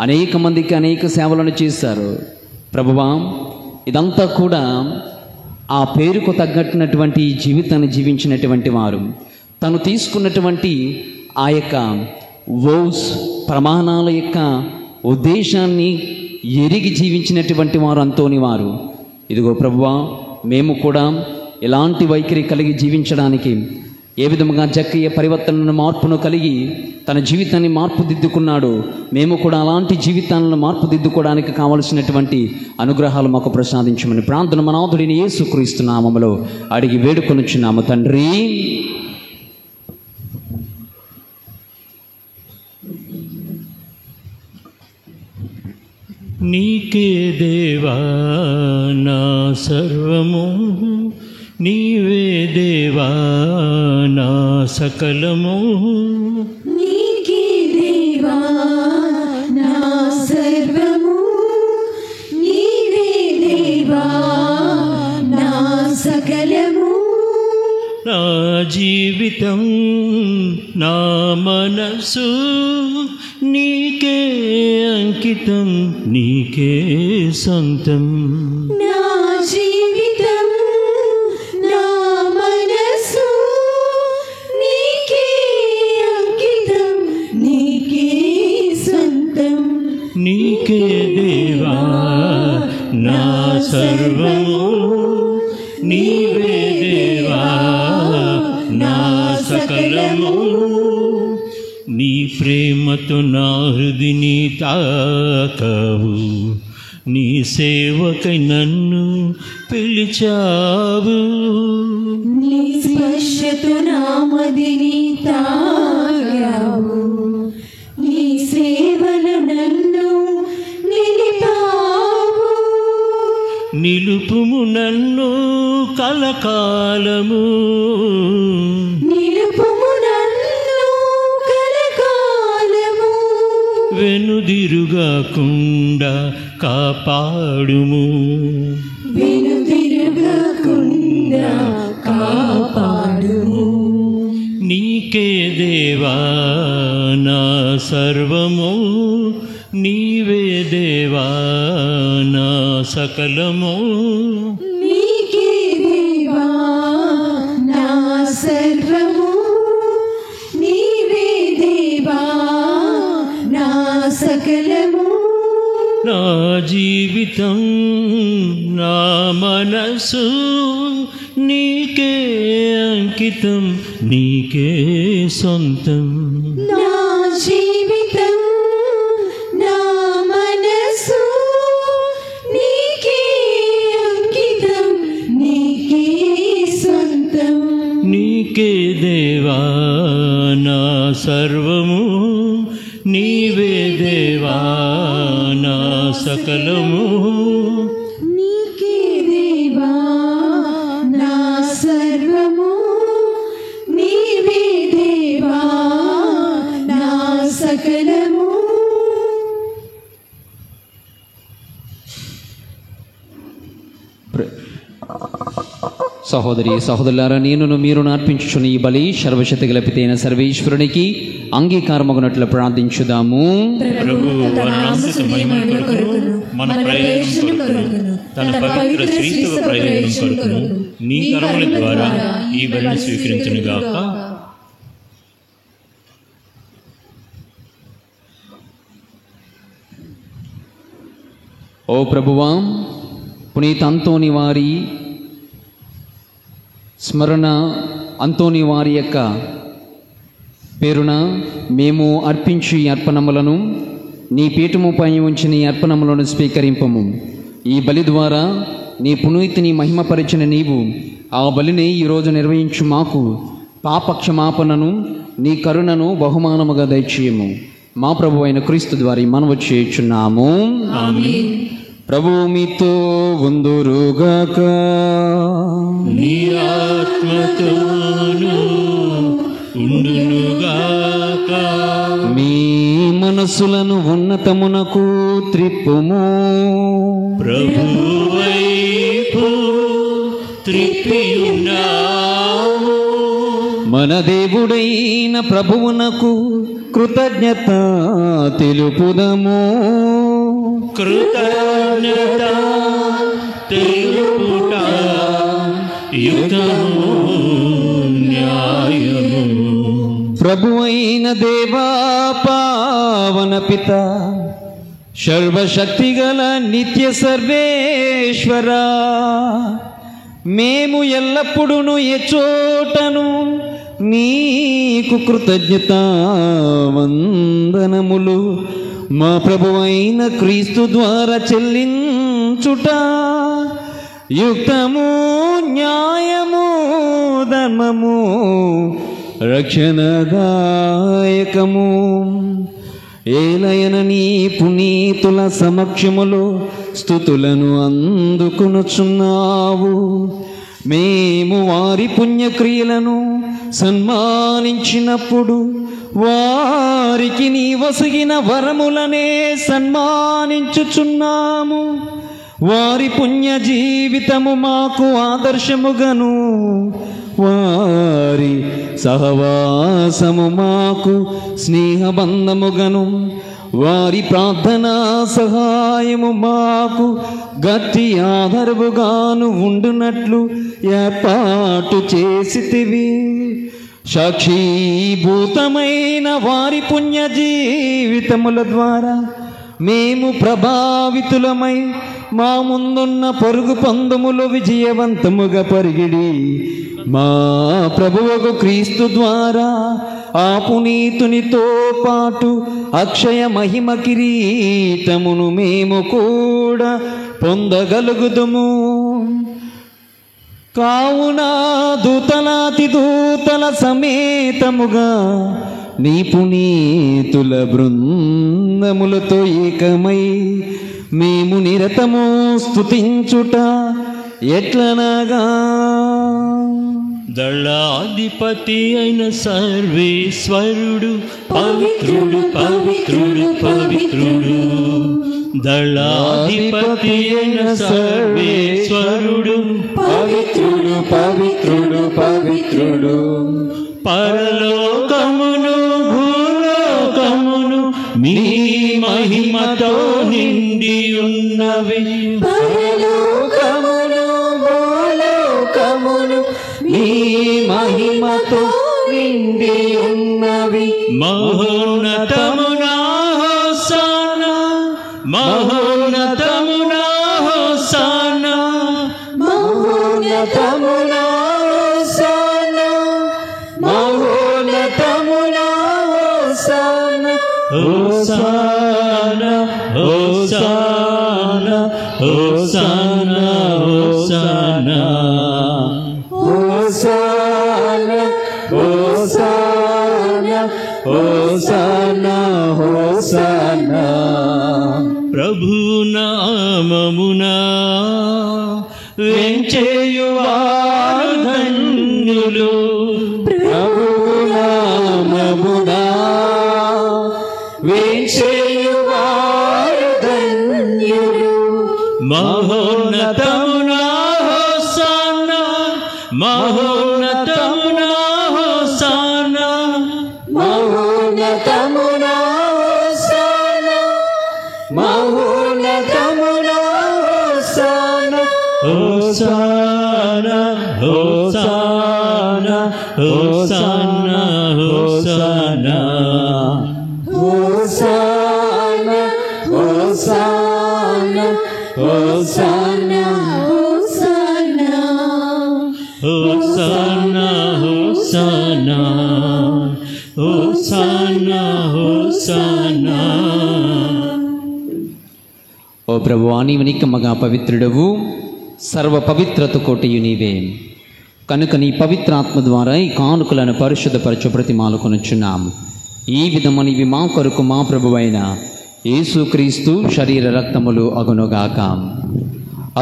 అనేక మందికి అనేక సేవలను చేశారు. ప్రభువా, ఇదంతా కూడా ఆ పేరుకు తగ్గట్టునటువంటి జీవితాన్ని జీవించినటువంటి వారు, తను తీసుకున్నటువంటి ఆ యొక్క వోస్ ప్రమాణాల యొక్క ఉద్దేశాన్ని ఎరిగి జీవించినటువంటి వారు అంతోని వారు. ఇదిగో ప్రభువా, మేము కూడా ఎలాంటి వైఖరి కలిగి జీవించడానికి, ఏ విధముగా జక్కయ్య పరివర్తనను, మార్పును కలిగి తన జీవితాన్ని మార్పుదిద్దుకున్నాడు, మేము కూడా అలాంటి జీవితాలను మార్పుదిద్దుకోవడానికి కావలసినటువంటి అనుగ్రహాలు మాకు ప్రసాదించమని ప్రార్థన మనాథుడిని యేసుక్రీస్తు నామములో అడిగి వేడుకొనుచున్నాము తండ్రి. నీకే దేవా నా సర్వము, నీవే దేవా నా సకలము. నీకే దేవా నా సర్వము, నీవే దేవా నా సకలము. నా జీవితం, నా మనసు నీకే అంకితం, నీకే సొంతం. నా జీవితం, నా మనసు నీకే అంకితం, నీకే సొంతం. నీకే దేవా నా సర్వము, నీవే దేవా నా సకలము. నీ ప్రేమతో నా హృదిని తాకావు, నీ సేవకై నన్ను పిలిచావు. నీ స్పర్శతో నా మదిని తాకావు, నీ సేవలో నన్ను నిలిపావు. నిలుపుము నన్ను కలకాలము, నిలుపుము నన్ను కలకాలము. వెనుదిరుగకుండా కాపాడుము, వెనుదిరుగకుండా కాపాడుము. నీకే దేవా నా సర్వము, నీవే దేవా నా సకలము. నీకే దేవా నా సర్వము, నీవే దేవా నా సకలము. నా జీవితం నా మనసు నీకే అంకితం, నీకే సొంతం. నా జీవితం నా మనసు నీకే అంకితం, నీకే సొంతం. నీకే దేవా నా సర్వము, నీవే దేవా నా సకలము. నీకే దేవా నా సర్వము, నీవే దేవా నా సకలము. సహోదరి సహోదరులారా, నేనును మీరు అర్పించుచున్న ఈ బలి సర్వశక్తి గలపితైన సర్వేశ్వరునికి అంగీకారమగునట్లు ప్రార్థించుదాము. ప్రభువు వర్ణాంశిక మహిమ కొరకును, మన ప్రయోజనం కొరకును, తన పవిత్ర శ్రీత్వ ప్రయోజనం కొరకును నీ కరముల ద్వారా ఈ బలిని స్వీకరించునుగాక. ఓ ప్రభువా, పునీత అంతోని వారి స్మరణ, అంతోని వారి యొక్క పేరున మేము అర్పించి ఈ అర్పణములను నీ పీఠముపై ఉంచిన ఈ అర్పణములను స్వీకరింపము. ఈ బలి ద్వారా నీ పునీతిని మహిమపరిచిన నీవు ఆ బలిని ఈరోజు నిర్వహించు మాకు పాప క్షమాపణను, నీ కరుణను బహుమానముగా దయచేయము. మా ప్రభు అయిన క్రీస్తు ద్వారా మనవి చేయుచున్నాము. ప్రభువు మీతో ఉందురుగాక. నీ ఆత్మతోను ఉండునుగాక. మీ మనసులను ఉన్నతమునకు త్రిప్పుము. ప్రభువైపు త్రిప్పియున్నాము. మన దేవుడైన ప్రభువునకు కృతజ్ఞత తెలుపుదము. కృతజ్ఞత తెలుపుట యుక్తము, న్యాయము. ప్రభువైన దేవా, పావన పిత, సర్వశక్తిగల నిత్య సర్వేశ్వరా, మేము ఎల్లప్పుడూ ఎచ్చోటను నీకు కృతజ్ఞత వందనములు మా ప్రభువైన క్రీస్తు ద్వారా చెల్లించుట యుక్తము, న్యాయము, ధర్మము, రక్షణదాయకము. ఏలయన నీ పునీతుల సమక్షములో స్తుతులను అందుకొనుచున్నావు. మేము వారి పుణ్యక్రియలను సన్మానించినప్పుడు వారికి నీ వసగిన వరములనే సన్మానించుచున్నాము. వారి పుణ్య జీవితము మాకు ఆదర్శముగను, వారి సహవాసము మాకు స్నేహబంధముగను, వారి ప్రార్థనా సహాయము మాకు గట్టి ఆధారముగాను ఉండునట్లు ఏర్పాటు చేసితివి. సాక్షీభూతమైన వారి పుణ్య జీవితముల ద్వారా మేము ప్రభావితులమై మా ముందున్న పరుగు పందములో విజయవంతముగా పరిగిడి మా ప్రభువుకు క్రీస్తు ద్వారా ఆ పునీతునితో పాటు అక్షయ మహిమ కిరీటమును మేము కూడా పొందగలుగుదుము. కావున దూతలాతి దూతల సమేతముగా నీ పునీతుల బృందములతో ఏకమై మేము నిరతము స్తుతించుట ఎట్లనగా, దళాధిపతి అయిన సర్వేశ్వరుడు పవిత్రుడు పవిత్రుడు పవిత్రుడు. దళాధిపతి అయిన సర్వేశ్వరుడు పవిత్రుడు పవిత్రుడు పవిత్రుడు. పరలోకమును భూలోకమును మీ మహిమతో నిండి ఉన్నవి. పరలోకమును భూలోకమును మీ మహిమతో నిండి ఉన్నవి. మహోన్నతమునా హోసానా, మహోన్నతమునా హోసానా, మహోన్నతమునా హోసానా, మహోన్నతమునా హోసానా. హోసానా హోసానా హోసానా హోసానా హోసానా హోసానా హోసానా హోసానా. ప్రభు నామమునా వేంచేయువారు ధన్యులు. ప్రభు నామమునా వేంచేయువారు ధన్యులు. మహోన్నతమునా హోసానా, మహోన్నతమునా హోసానా, మహోన్నతమునా హోసానా, మహోన్నతమునా హోసానా. హోసానా హోసానా హోసానా హోసానా. హోసానా హోసానా హోసానా హోసానా. హోసానా హోసానా హోసానా హోసానా. ఓ ప్రభువా, నీవు నిక్కమగా పవిత్రుడవు, సర్వ పవిత్రత కోటయు నీవే. కనుక నీ పవిత్రాత్మ ద్వారా ఈ కానుకలను పరిశుద్ధపరచు ప్రతిమాలుకొనుచున్నాము. ఈ విధము నీవి మా కొరకు మా ప్రభువైన యేసుక్రీస్తు శరీర రక్తములు అగునుగాక.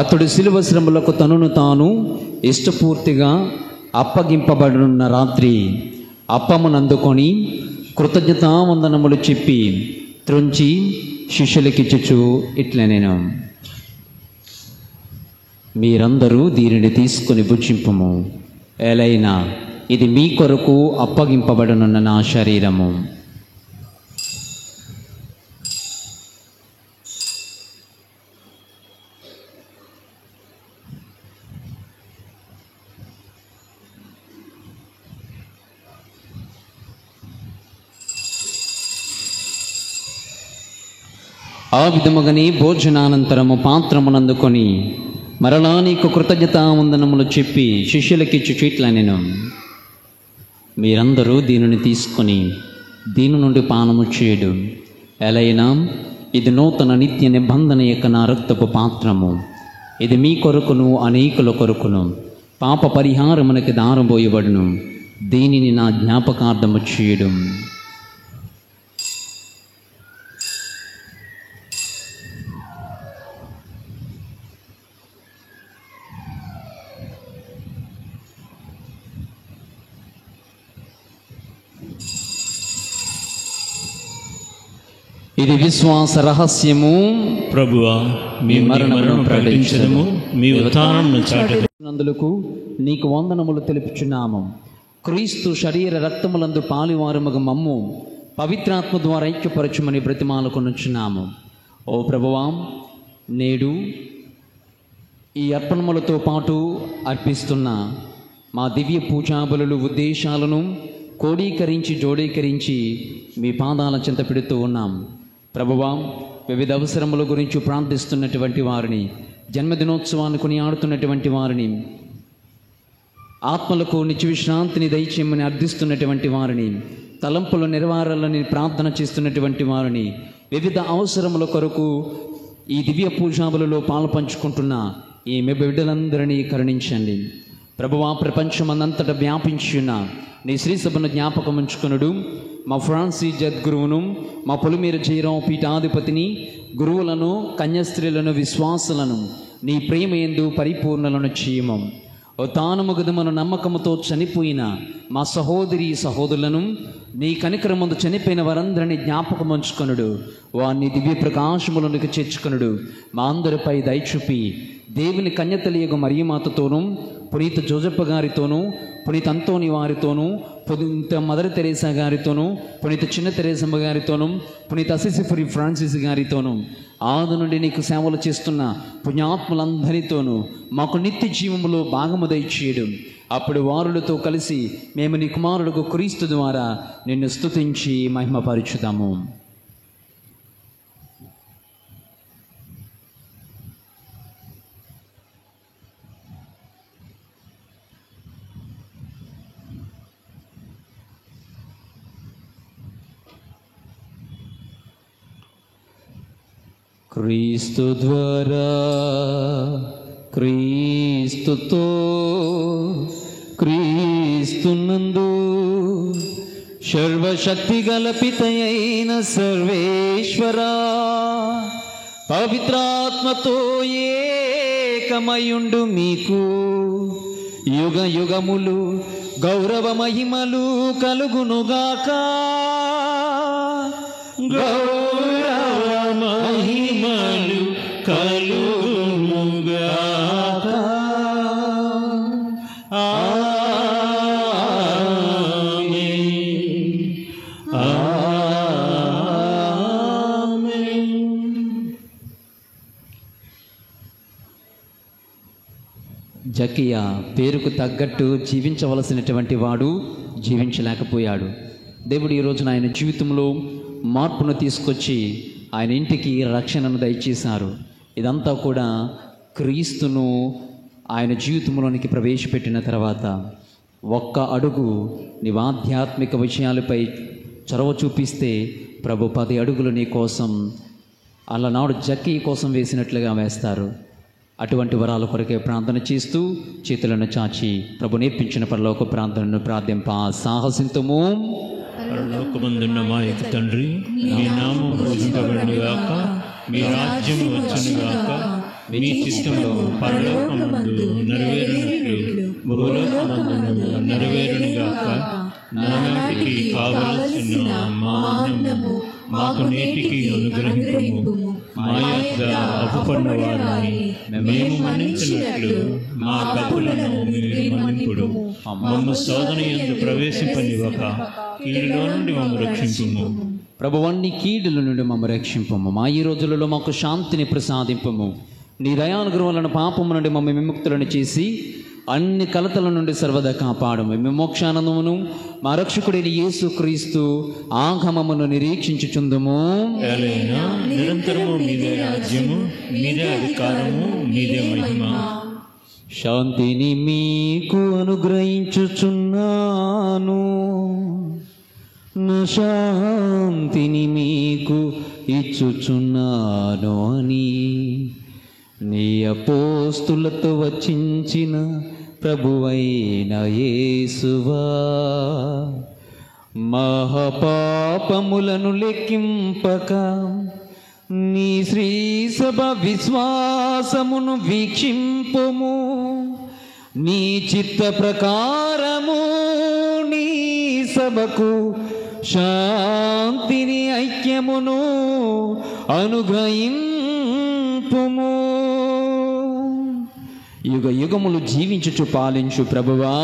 అతడు శిలువ శ్రమలకు తనను తాను ఇష్టపూర్తిగా అప్పగింపబడున్న రాత్రి అప్పమునందుకొని కృతజ్ఞతావందనములు చెప్పి త్రుంచి శిష్యులకిచ్చుచు ఇట్లనెను, మీరందరూ దీనిని తీసుకుని భుజింపుము. ఎలైనా ఇది మీ కొరకు అప్పగింపబడనున్న నా శరీరము. ఆ విధముగానే భోజనానంతరము పాత్రమునందుకొని మరలా నీకు కృతజ్ఞతావందనములు చెప్పి శిష్యులకిచ్చు చీట్లనెను, మీరందరూ దీనిని తీసుకొని దీని నుండి పానము చేయుడు. ఎలైనా ఇది నూతన నిత్య నిబంధన యొక్క నా రక్తపు పాత్రము. ఇది మీ కొరకును అనేకుల కొరకును పాప పరిహారమునకి దారబోయబడును. దీనిని నా జ్ఞాపకార్థము చేయుడు. ఇది విశ్వాస రహస్యము. ప్రభువా, మీ మరణమును ప్రకటించదము, మీ ఉత్థానమును చాటెదము. నందులకు నీకు వందనములు తెలుపుచున్నాము. క్రీస్తు శరీర రక్తములందు పాలివారముగా మమ్ము పవిత్రాత్మ ద్వారా ఐక్యపరచుమని బ్రతిమాలుకొనుచున్నాము. ఓ ప్రభువా, నేడు ఈ అర్పణములతో పాటు అర్పిస్తున్న మా దివ్య పూజాబలులు ఉద్దేశాలను కోడీకరించి జోడీకరించి మీ పాదాల చెంత పెడుతూ ఉన్నాం. ప్రభువా, వివిధ అవసరముల గురించి ప్రార్థిస్తున్నటువంటి వారిని, జన్మదినోత్సవాన్ని కొని ఆడుతున్నటువంటి వారిని, ఆత్మలకు నిత్య విశ్రాంతిని దయచేయమని అర్థిస్తున్నటువంటి వారిని, తలంపులు నెరవేరాలని ప్రార్థన చేస్తున్నటువంటి వారిని, వివిధ అవసరముల కొరకు ఈ దివ్య పూజాబులలో పాలు పంచుకుంటున్న ఈ మీ బిడ్డలందరినీ కరుణించండి. ప్రభువా, ప్రపంచమందంతటా వ్యాపించిన నీ శ్రీ సభను జ్ఞాపకం ఉంచుకొనుడు. మా ఫ్రాన్సిస్ జద్గురువును, మా పొలిమేర జయరాం పీఠాధిపతిని, గురువులను, కన్యాస్త్రీలను, విశ్వాసులను నీ ప్రేమ యందు పరిపూర్ణలను చేయము. తానుముగదమను నమ్మకముతో చనిపోయిన మా సహోదరి సహోదరులను, నీ కనికరమందు చనిపోయిన వారందరినీ జ్ఞాపకం ఉంచుకొనుడు. వారిని దివ్య ప్రకాశములకు చేర్చుకొనుడు. మా అందరిపై దయచూపి దేవుని కన్యతలియగు మరియమాతతోనూ, పునీత జోజప్ప గారితోనూ, పునీత అంతోని వారితోనూ, పునీత మదర్ తెరేసా గారితోనూ, పునీత చిన్న తెరేసమ్మ గారితోనూ, పునీత అసిసిఫరి ఫ్రాన్సిస్ గారితోనూ, ఆది నుండి నీకు సేవలు చేస్తున్న పుణ్యాత్ములందరితోనూ మాకు నిత్య జీవములో భాగము దయచేయడం. అప్పుడు వారులతో కలిసి మేము నీ కుమారుడు క్రీస్తు ద్వారా నిన్ను స్తుతించి మహిమపరచుతాము. క్రీస్తు ద్వారా, క్రీస్తుతో, క్రీస్తునందు సర్వశక్తి గల పితయైన సర్వేశ్వరా, పవిత్రాత్మతో ఏకమయుండు మీకు యుగ యుగములు గౌరవ మహిమలు కలుగునుగాక. గౌరవ మహిమలు కలుగునుగాక. ఆమేన్. ఆమేన్. జకియా పేరుకు తగ్గట్టు జీవించవలసినటువంటి వాడు జీవించలేకపోయాడు. దేవుడు ఈ రోజున ఆయన జీవితంలో మార్పును తీసుకొచ్చి ఆయన ఇంటికి రక్షణను దయచేశారు. ఇదంతా కూడా క్రీస్తును ఆయన జీవితంలోనికి ప్రవేశపెట్టిన తర్వాత ఒక్క అడుగు నీవు ఆధ్యాత్మిక విషయాలపై చొరవ చూపిస్తే ప్రభు 10 అడుగులు నీ కోసం అలనాడు జక్కీ కోసం వేసినట్లుగా వేస్తారు. అటువంటి వరాల కొరకే ప్రార్థన చేస్తూ చేతులను చాచి ప్రభు నేర్పించిన పరలోక ప్రార్థనను ప్రార్థింప సాహసింతుము. పరలోకమందున్న మా యొక్క తండ్రి, మీ నామం పూజింపబడునుగాక, మీ రాజ్యం వచ్చునుగాక, మీ చిత్తము పరలోకమందు నెరవేరునట్లు భూలోకమందును నెరవేరునుగాక. నానాటికి కావలసిన మా అన్నము మాకు నేటికి అనుగ్రహింపుము. మా యొక్క అప్పుపన్న వారిని మేము మన్నించినట్లు మా తప్పులను మీరు మన్నింపుడు. మమ్ము శోధన యందు ప్రవేశింపనివ్వక కీడులో నుండి మమ్ము రక్షింపుము. ప్రభువన్ని కీడుల నుండి మమ్ము రక్షింపము. మా ఈ రోజులలో మాకు శాంతిని ప్రసాదింపము. నీ దయానుగ్రహాలను పాపము నుండి మమ్మ విముక్తులను చేసి అన్ని కలతల నుండి సర్వదా కాపాడము. మేము మోక్షానందమును మా రక్షకుడైన యేసు క్రీస్తు ఆగమమును నిరీక్షించుచుందుము. ఏలైనా నిరంతరము మీదే రాజ్యము, మీదే అధికారము, మీదే మహిమ. శాంతిని మీకు అనుగ్రహించుచున్నాను, నా శాంతిని మీకు ఇచ్చుచున్నాను అని నీ అపోస్తులతో వచించిన ప్రభువైన యేసువా, మహాపాపములను లెక్కింపక నీ శ్రీ సభ విశ్వాసమును వీక్షింపుము. నీ చిత్త ప్రకారము నీ సభకు శాంతిని ఐక్యమును అనుగ్రహింపుము. యుగ యుగములు జీవించుచు పాలించు ప్రభువా,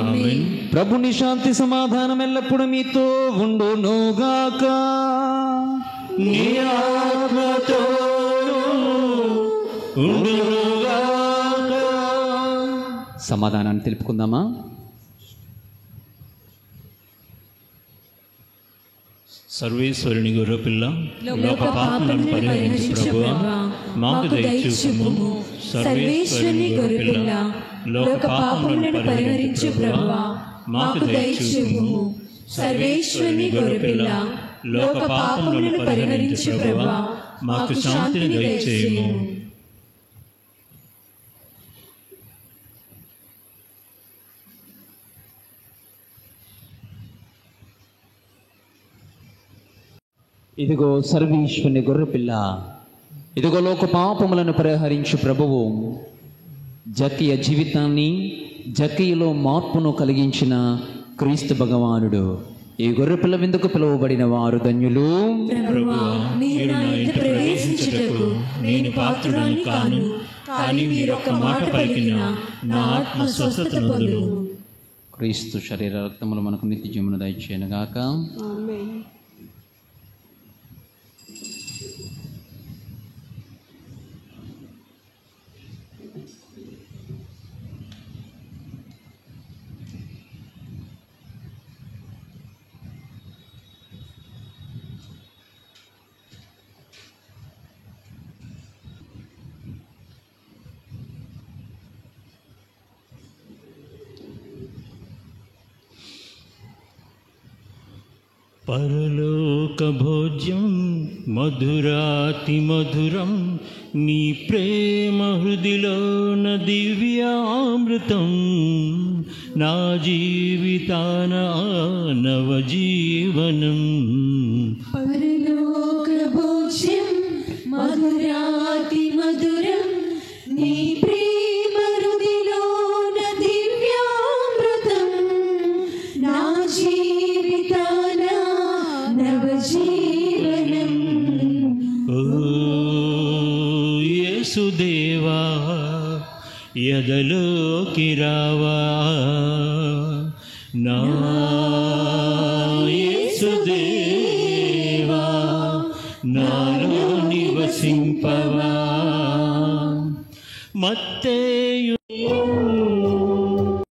ఆమేన్. ప్రభుని శాంతి సమాధానం ఎల్లప్పుడూ మీతో ఉండునుగాక. నీ ఆత్మతోనూ ఉండునుగాక. సమాధానాన్ని తెలుపుకుందామా? సర్వేశ్వరుని గొర్రెపిల్ల, లోక పాపములను పరిహరించు ప్రభువా, మాకు దయచూపుము. సర్వేశ్వరుని గొర్రెపిల్ల, లోక పాపములను పరిహరించు ప్రభువా, మాకు దయచూపుము. సర్వేశ్వరుని గొర్రెపిల్ల, లోక పాపములను పరిహరించు ప్రభువా, మాకు శాంతిని దయచేయుము. ఇదిగో సర్వేశ్వరుని గొర్రెపిల్ల, ఇదిగో లోక పాపములను పరిహరించు ప్రభువు. జకియ జీవితాన్ని, జకియలో మార్పును కలిగించిన క్రీస్తు భగవానుడు. ఈ గొర్రెపిల్ల విందుకు పిలువబడిన వారు ధన్యులు. ప్రభువా, మీరు నా ఇంట ప్రవేశించుటకు నేను పాత్రుడను కాను, కానీ మీరొక్క మాట పలికిన నా ఆత్మ స్వస్థత నొందును. క్రీస్తు శరీర రక్తములు మనకు నిత్య జీవమును దయచేయను గాక. ఆమేన్. పరలోక భోజ్యం మధురాతి మధురం, నీ ప్రేమ హృదిలోన దివ్యామృతం, నా జీవితాన నవజీవనం. పరలోక భోజ్యం మధురాతి మధురం, నీ ప్రేమ హృదిలోన దివ్యామృతం, నా జీవితాన నవజీవనం. ఓ యేసుదేవా, ఎదలోకి రావా, నా యేసుదేవా, నాలో నివసింపవా. మత్తేయు